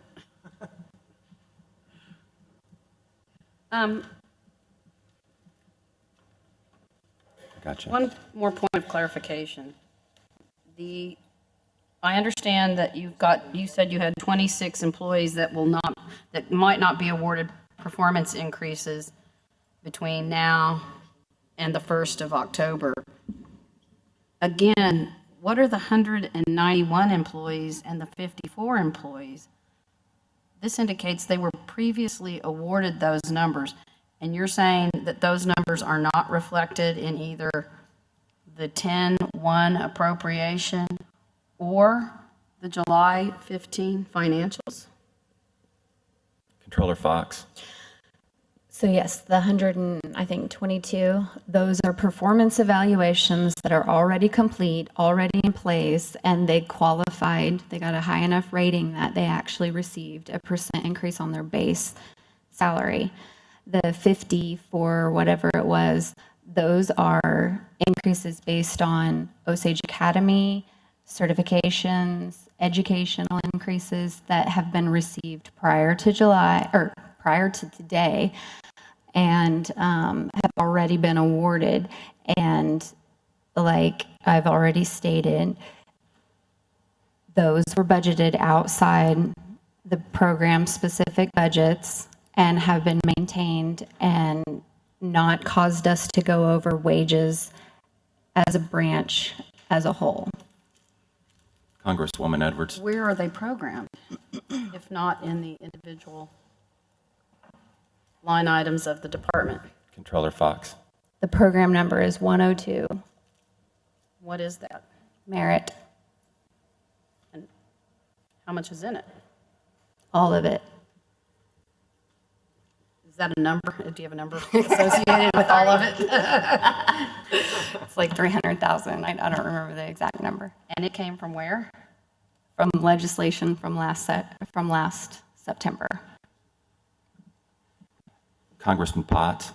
Gotcha. One more point of clarification. I understand that you said you had 26 employees that might not be awarded performance increases between now and the 1st of October. Again, what are the 191 employees and the 54 employees? This indicates they were previously awarded those numbers, and you're saying that those numbers are not reflected in either the 10-1 appropriation or the July 15 financials? Controller Fox. So yes, the 122, those are performance evaluations that are already complete, already in place, and they qualified, they got a high enough rating that they actually received a % increase on their base salary. The 50 for whatever it was, those are increases based on Osage Academy, certifications, educational increases that have been received prior to July, or prior to today, and have already been awarded. And like I've already stated, those were budgeted outside the program-specific budgets and have been maintained and not caused us to go over wages as a branch as a whole. Congresswoman Edwards. Where are they programmed, if not in the individual line items of the department? Controller Fox. The program number is 102, What is that? merit, And how much is in it? all of it. Is that a number? Do you have a number associated with all of it? It's like 300,000. I don't remember the exact number. And it came from where? From legislation from last September. Congressman Potts.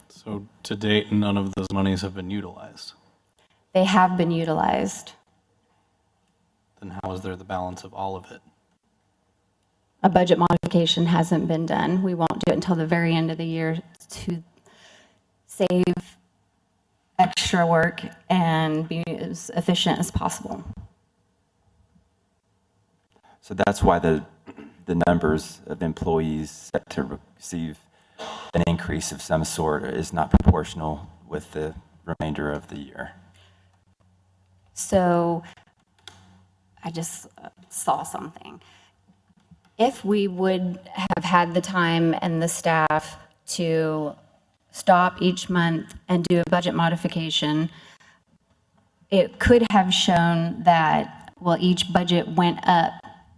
So to date, none of those monies have been utilized. They have been utilized. Then how is there the balance of all of it? A budget modification hasn't been done. We won't do it until the very end of the year to save extra work and be as efficient as possible. So that's why the numbers of employees set to receive an increase of some sort is not proportional with the remainder of the year. So I just saw something. If we would have had the time and the staff to stop each month and do a budget modification, it could have shown that, well, each budget went up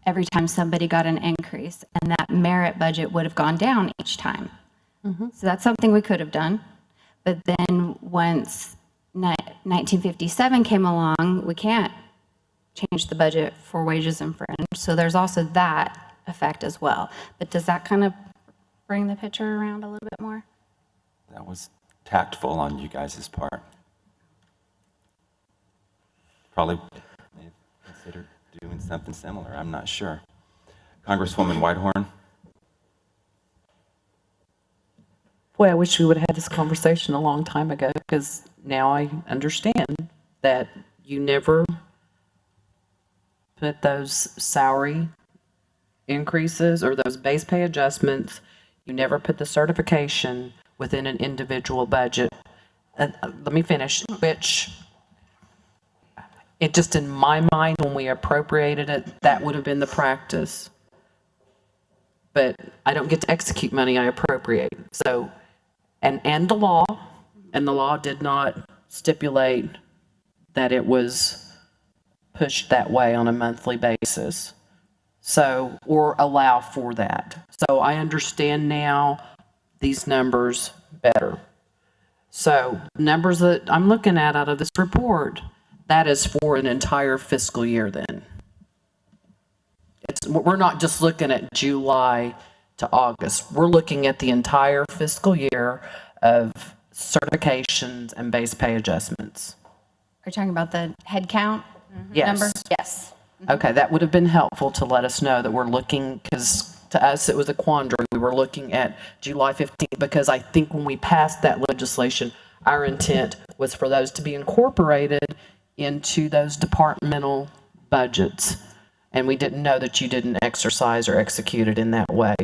every time somebody got an increase, and that merit budget would have gone down each time. So that's something we could have done. But then once 1957 came along, we can't change the budget for wages and fringe. So there's also that effect as well. But does that kind of bring the picture around a little bit more? That was tactful on you guys' part. Probably may have considered doing something similar. I'm not sure. Congresswoman Whitehorn. Boy, I wish we would have had this conversation a long time ago, because now I understand that you never put those salary increases or those base pay adjustments, you never put the certification within an individual budget. Let me finish, which it just in my mind, when we appropriated it, that would have been the practice. But I don't get to execute money I appropriate. So, and the law did not stipulate that it was pushed that way on a monthly basis. So, or allow for that. So I understand now these numbers better. So numbers that I'm looking at out of this report, that is for an entire fiscal year then. We're not just looking at July to August. We're looking at the entire fiscal year of certifications and base pay adjustments. Are you talking about the head count Yes. number? Yes. Okay, that would have been helpful to let us know that we're looking, because to us it was a quandary. We were looking at July 15th because I think when we passed that legislation, our intent was for those to be incorporated into those departmental budgets. And we didn't know that you didn't exercise or execute it in that way.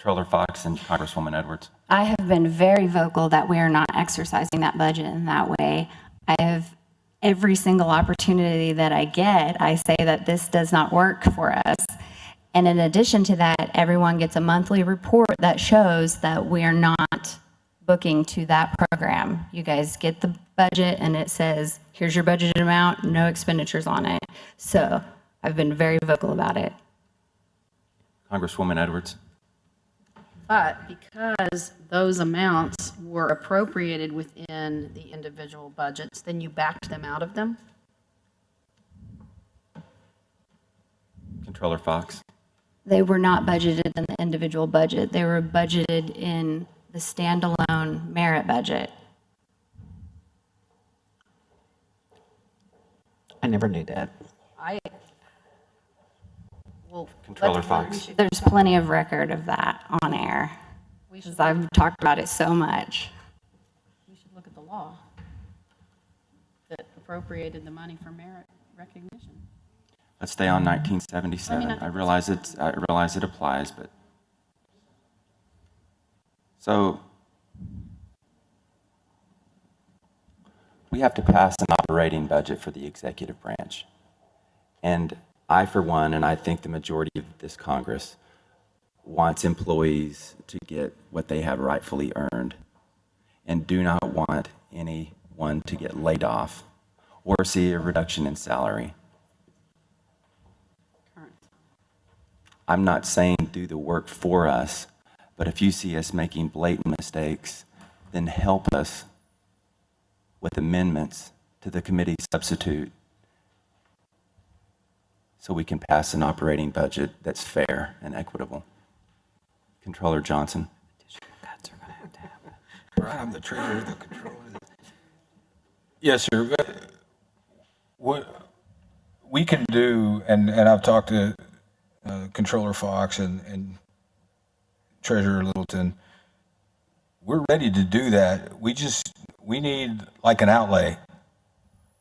Controller Fox and Congresswoman Edwards. I have been very vocal that we are not exercising that budget in that way. I have every single opportunity that I get, I say that this does not work for us. And in addition to that, everyone gets a monthly report that shows that we are not booking to that program. You guys get the budget and it says, here's your budgeted amount, no expenditures on it. So I've been very vocal about it. Congresswoman Edwards. But because those amounts were appropriated within the individual budgets, then you backed them out of them? Controller Fox. They were not budgeted in the individual budget. They were budgeted in the standalone merit budget. I never knew that. Well, Controller Fox. There's plenty of record of that on air, because I've talked about it so much. we should look at the law that appropriated the money for merit recognition. Let's stay on 1977. I realize it applies, but so we have to pass an operating budget for the executive branch. And I, for one, and I think the majority of this Congress, wants employees to get what they have rightfully earned and do not want anyone to get laid off or see a reduction in salary. I'm not saying do the work for us, but if you see us making blatant mistakes, then help us with amendments to the committee substitute so we can pass an operating budget that's fair and equitable. Controller Johnson. Right, I'm the treasurer, the controller. Yes, sir. What we can do, and I've talked to Controller Fox and Treasurer Littleton, we're ready to do that. We need like an outlay.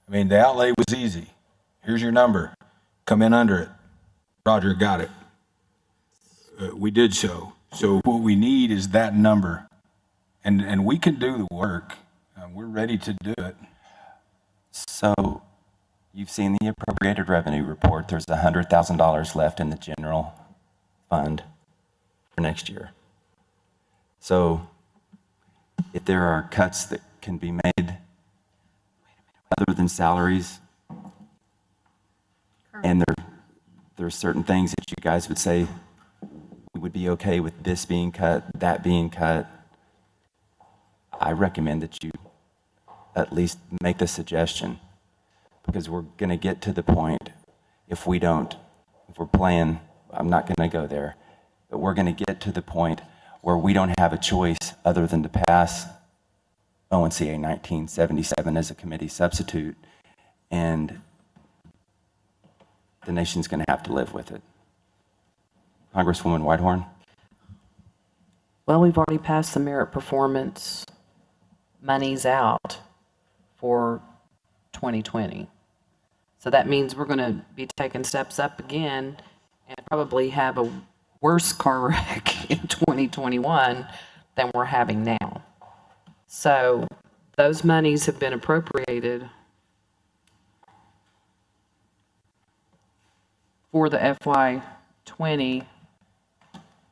I mean, the outlay was easy. Here's your number. Come in under it. Roger, got it. We did so. So what we need is that number. And we can do the work. We're ready to do it. So you've seen the appropriated revenue report. There's $100,000 left in the general fund for next year. So if there are cuts that can be made other than salaries, and there are certain things that you guys would say we would be okay with this being cut, that being cut, I recommend that you at least make the suggestion, because we're going to get to the point, if we're playing, I'm not going to go there, but we're going to get to the point where we don't have a choice other than to pass ONCA 1977 as a committee substitute, and the nation's going to have to live with it. Congresswoman Whitehorn? Well, we've already passed the merit performance monies out for 2020. So that means we're going to be taking steps up again and probably have a worse car wreck in 2021 than we're having now. So those monies have been appropriated for the FY20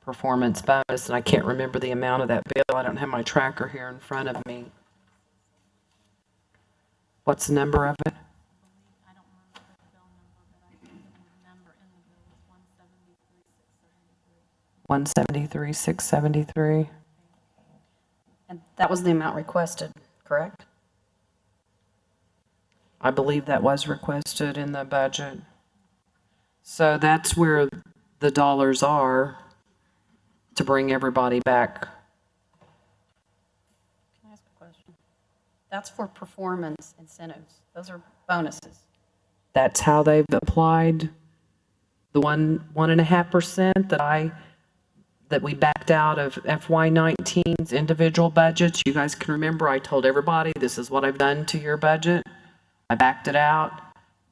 performance bonus, and I can't remember the amount of that bill. I don't have my tracker here in front of me. What's the number of it? I don't remember the bill number, but I think the number in the bill is 173,673. And that was the amount requested, correct? I believe that was requested in the budget. So that's where the dollars are to bring everybody back. Can I ask a question? That's for performance incentives. Those are bonuses. That's how they've applied the 1.5% that we backed out of FY19's individual budgets. You guys can remember I told everybody this is what I've done to your budget. I backed it out,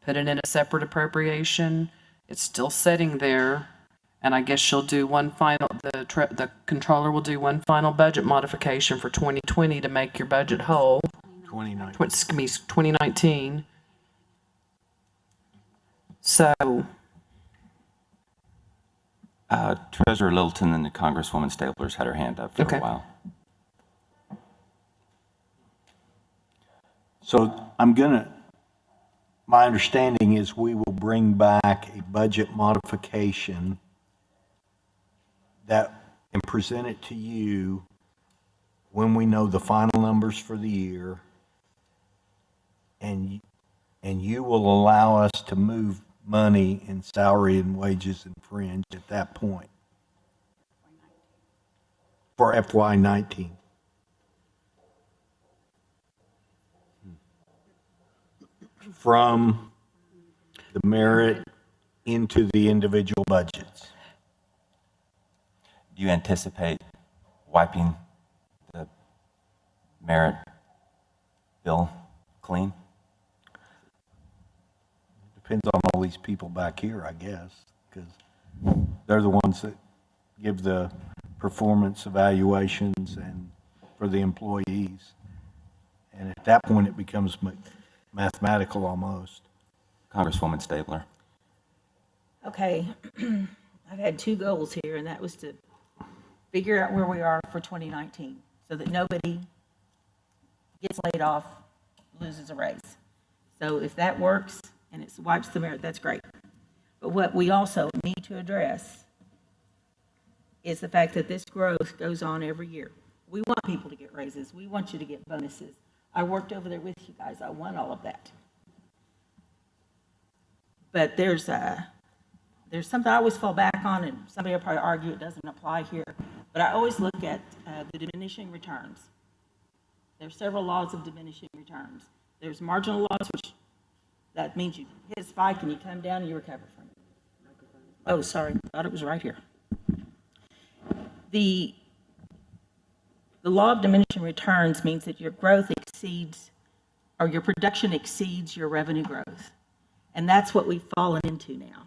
put it in a separate appropriation. It's still sitting there, and I guess she'll do one final, the controller will do one final budget modification for 2020 to make your budget whole. 29. Excuse me, 2019. So, Treasurer Littleton and Congresswoman Staples had her hand up for Okay. a while. So my understanding is we will bring back a budget modification and present it to you when we know the final numbers for the year. And you will allow us to move money in salary and wages and fringe at that point for FY19. From the merit into the individual budgets. Do you anticipate wiping the merit bill clean? Depends on all these people back here, I guess, because they're the ones that give the performance evaluations and for the employees. And at that point, it becomes mathematical almost. Congresswoman Stabler. Okay, I've had two goals here, and that was to figure out where we are for 2019, so that nobody gets laid off, loses a raise. So if that works and it wipes the merit, that's great. But what we also need to address is the fact that this growth goes on every year. We want people to get raises. We want you to get bonuses. I worked over there with you guys. I want all of that. But there's something I always fall back on, and somebody will probably argue it doesn't apply here, but I always look at the diminishing returns. There's several laws of diminishing returns. There's marginal laws, which that means you hit a spike and you come down and you recover from it. Oh, sorry, I thought it was right here. The law of diminishing returns means that your growth exceeds, or your production exceeds your revenue growth. And that's what we've fallen into now,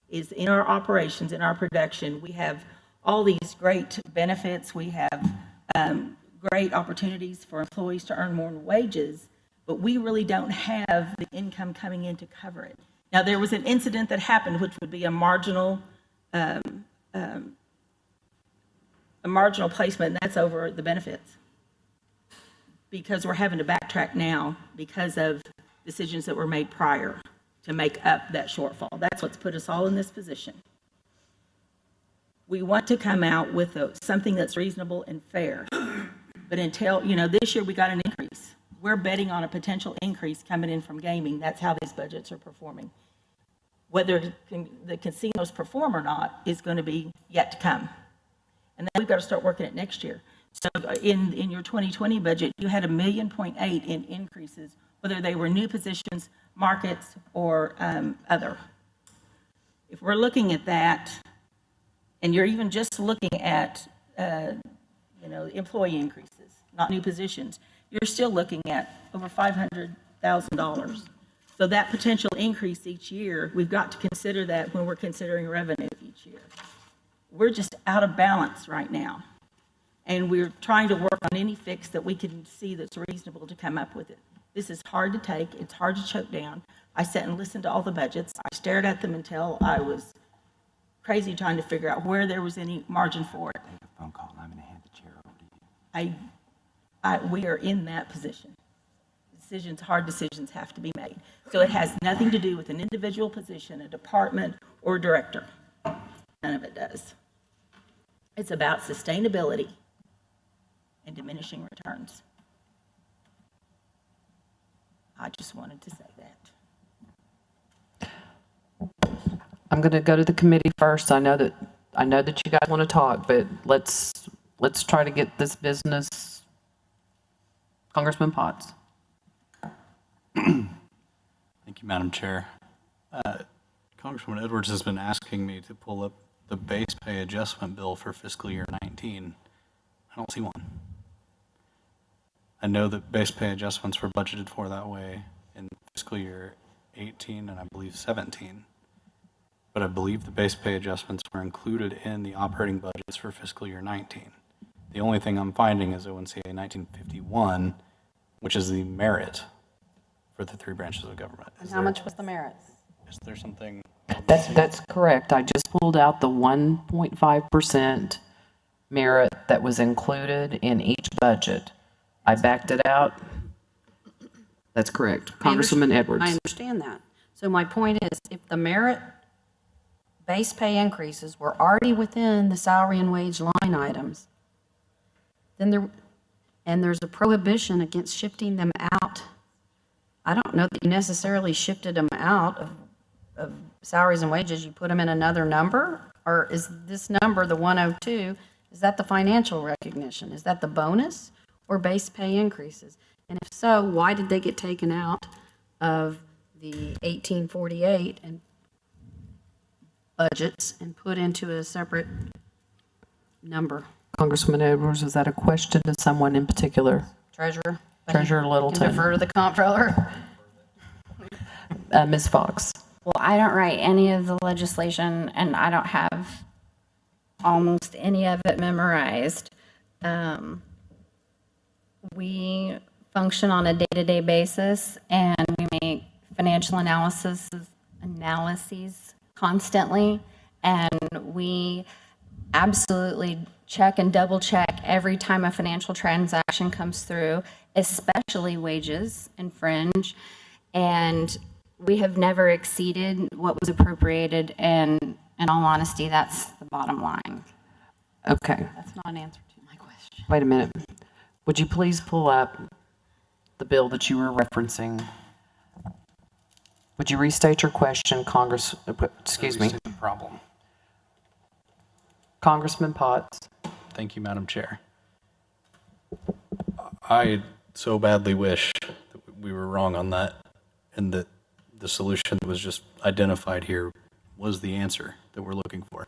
is in our operations, in our production, we have all these great benefits. We have great opportunities for employees to earn more wages, but we really don't have the income coming in to cover it. Now, there was an incident that happened, which would be a marginal placement, and that's over the benefits. Because we're having to backtrack now because of decisions that were made prior to make up that shortfall. That's what's put us all in this position. We want to come out with something that's reasonable and fair. But until, this year we got an increase. We're betting on a potential increase coming in from gaming. That's how these budgets are performing. Whether the casinos perform or not is going to be yet to come. And then we've got to start working it next year. So in your 2020 budget, you had $1.8 million in increases, whether they were new positions, markets, or other. If we're looking at that, and you're even just looking at, employee increases, not new positions, you're still looking at over $500,000. So that potential increase each year, we've got to consider that when we're considering revenue each year. We're just out of balance right now. And we're trying to work on any fix that we can see that's reasonable to come up with it. This is hard to take. It's hard to choke down. I sat and listened to all the budgets. I stared at them until I was crazy trying to figure out where there was any margin for it. Take a phone call, and I'm going to hand the chair over to you. We are in that position. Hard decisions have to be made. So it has nothing to do with an individual position, a department, or director. None of it does. It's about sustainability and diminishing returns. I just wanted to say that. I'm going to go to the committee first. I know that you guys want to talk, but let's try to get this business. Congressman Potts. Thank you, Madam Chair. Congresswoman Edwards has been asking me to pull up the base pay adjustment bill for fiscal year 19. I don't see one. I know that base pay adjustments were budgeted for that way in fiscal year 18 and I believe 17. but I believe the base pay adjustments were included in the operating budgets for fiscal year 19. The only thing I'm finding is ONCA 1951, which is the merit for the three branches of government. And how much was the merit? Is there something? That's correct. I just pulled out the 1.5% merit that was included in each budget. I backed it out. That's correct. Congresswoman Edwards. I understand that. So my point is, if the merit base pay increases were already within the salary and wage line items, then there's a prohibition against shifting them out. I don't know that you necessarily shifted them out of salaries and wages. You put them in another number? Or is this number, the 102, is that the financial recognition? Is that the bonus or base pay increases? And if so, why did they get taken out of the 1848 and budgets and put into a separate number? Congresswoman Edwards, is that a question to someone in particular? Treasurer? Treasurer Can Littleton. defer to the comptroller. Ms. Fox. Well, I don't write any of the legislation, and I don't have almost any of it memorized. We function on a day-to-day basis, and we make financial analyses constantly, and we absolutely check and double-check every time a financial transaction comes through, especially wages and fringe, and we have never exceeded what was appropriated, and in all honesty, that's the bottom line. Okay, That's not an answer to my question. wait a minute. Would you please pull up the bill that you were referencing? Would you restate your question, excuse me, The problem. Congressman Potts? Thank you, Madam Chair. I so badly wish that we were wrong on that and that the solution that was just identified here was the answer that we're looking for.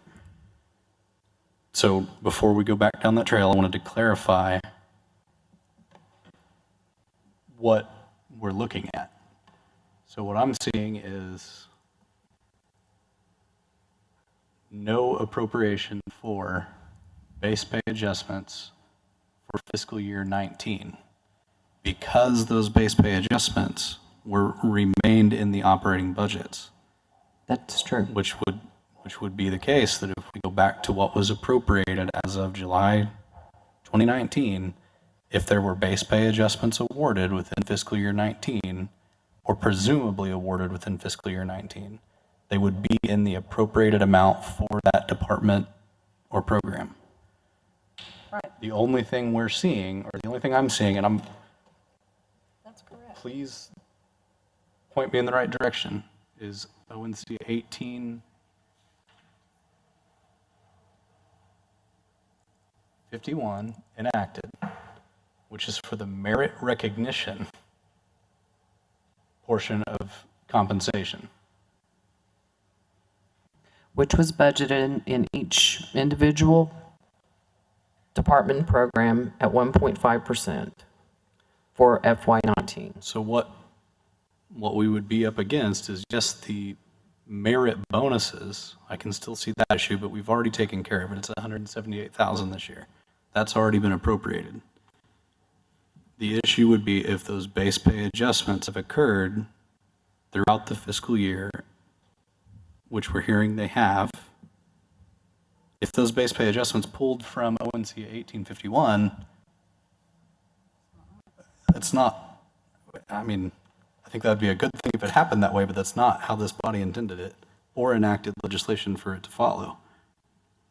So before we go back down that trail, I wanted to clarify what we're looking at. So what I'm seeing is no appropriation for base pay adjustments for fiscal year 19 because those base pay adjustments remained in the operating budgets, That's true. which would be the case that if we go back to what was appropriated as of July 2019, if there were base pay adjustments awarded within fiscal year 19 or presumably awarded within fiscal year 19, they would be in the appropriated amount for that department or program. Right. The only thing we're seeing, or the only thing I'm seeing, and That's correct. please point me in the right direction, is ONC 1851 enacted, which is for the merit recognition portion of compensation. Which was budgeted in each individual department and program at 1.5% for FY19. So what we would be up against is just the merit bonuses. I can still see that issue, but we've already taken care of it. It's $178,000 this year. That's already been appropriated. The issue would be if those base pay adjustments have occurred throughout the fiscal year, which we're hearing they have. If those base pay adjustments pulled from ONC 1851, it's not, I mean, I think that'd be a good thing if it happened that way, but that's not how this body intended it or enacted legislation for it to follow.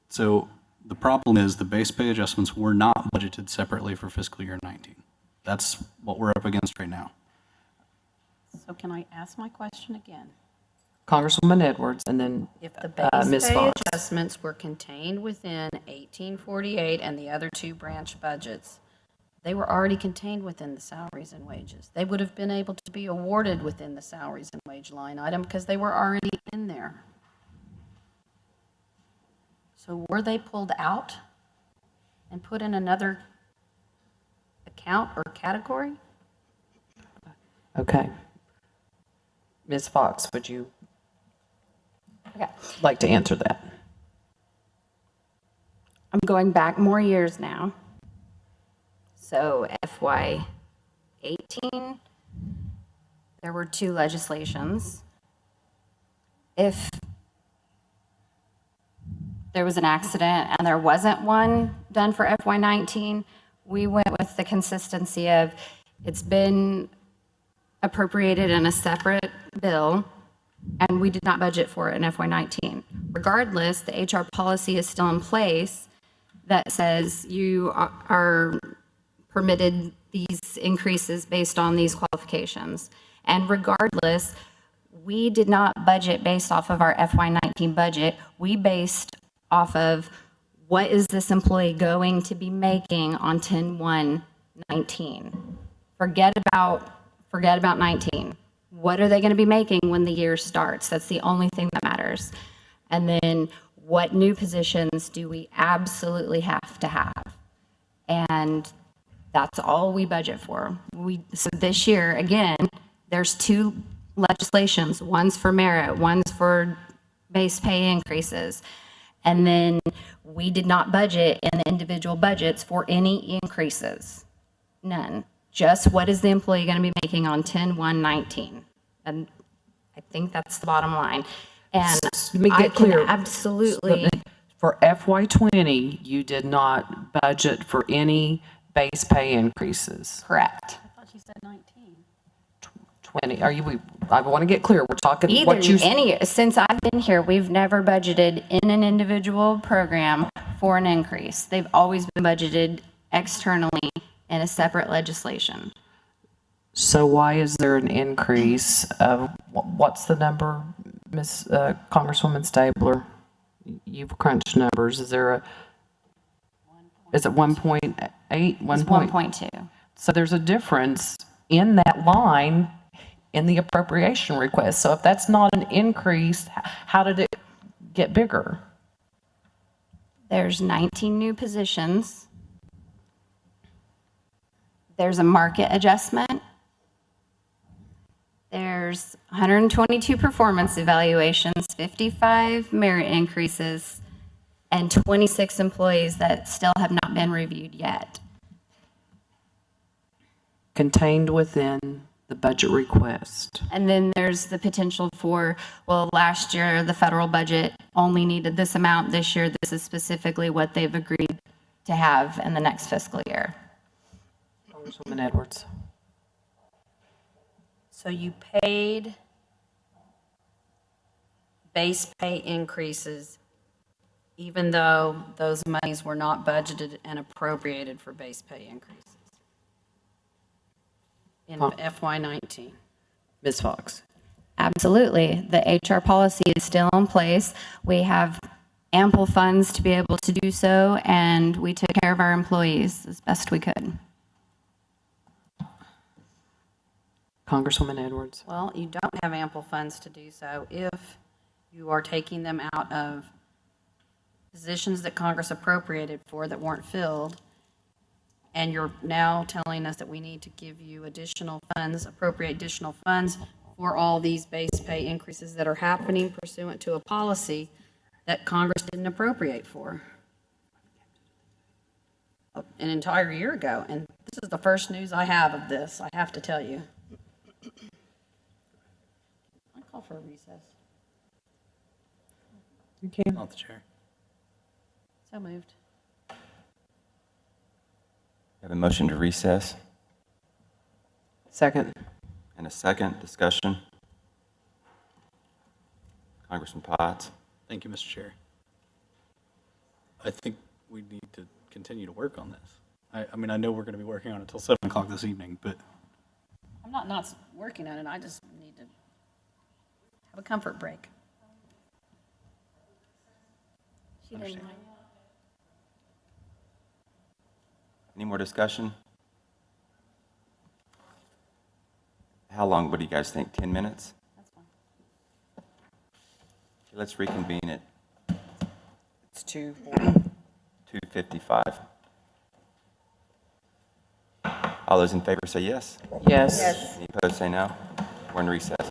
So the problem is the base pay adjustments were not budgeted separately for fiscal year 19. That's what we're up against right now. So can I ask my question again? Congresswoman Edwards, and then If the base Ms. pay Fox. adjustments were contained within 1848 and the other two branch budgets, they were already contained within the salaries and wages. They would have been able to be awarded within the salaries and wage line item because they were already in there. So were they pulled out and put in another account or category? Okay. Ms. Fox, would you Okay. like to answer that. I'm going back more years now. So FY 18, there were 2 legislations. If there was an accident and there wasn't one done for FY 19, we went with the consistency of it's been appropriated in a separate bill, and we did not budget for it in FY 19. Regardless, the HR policy is still in place that says you are permitted these increases based on these qualifications. And regardless, we did not budget based off of our FY 19 budget. We based off of what is this employee going to be making on 10/1/19. Forget about 19. What are they going to be making when the year starts? That's the only thing that matters. And then what new positions do we absolutely have to have? And that's all we budget for. So this year, again, there's 2 legislations. One's for merit, one's for base pay increases. And then we did not budget in the individual budgets for any increases. None. Just what is the employee going to be making on 10/1/19? And I think that's the bottom line. And Let me I get can clear. absolutely, For FY 20, you did not budget for any base pay increases. correct. I thought you said 19. 20, I want to get clear, we're talking Either, what you, since I've been here, we've never budgeted in an individual program for an increase. They've always been budgeted externally in a separate legislation. so why is there an increase of, what's the number, Ms. Congresswoman Stabler? You've crunched numbers, is it 1.8? It's 1.2. So there's a difference in that line in the appropriation request. So if that's not an increase, how did it get bigger? There's 19 new positions. There's a market adjustment. There's 122 performance evaluations, 55 merit increases, and 26 employees that still have not been reviewed yet. Contained within the budget request. And then there's the potential for, well, last year, the federal budget only needed this amount. This year, this is specifically what they've agreed to have in the next fiscal year. Congresswoman Edwards. So you paid base pay increases even though those monies were not budgeted and appropriated for base pay increases in FY 19. Ms. Fox. Absolutely. The HR policy is still in place. We have ample funds to be able to do so, and we took care of our employees as best we could. Congresswoman Edwards. Well, you don't have ample funds to do so if you are taking them out of positions that Congress appropriated for that weren't filled, and you're now telling us that we need to give you additional funds, appropriate additional funds for all these base pay increases that are happening pursuant to a policy that Congress didn't appropriate for an entire year ago. And this is the first news I have of this, I have to tell you. I call for a recess. You can. Not the chair. So moved. Have a motion to recess Second. and a second discussion. Congressman Potts. Thank you, Mr. Chair. I think we need to continue to work on this. I mean, I know we're going to be working on it until 7 o'clock this evening, but I'm not working on it, I just need to have a comfort break. Any more discussion? How long, what do you guys think, 10 minutes? That's fine. Let's reconvene at It's 2. 2:55. All those in favor say yes. Yes. Any opposed say no. We're in recess.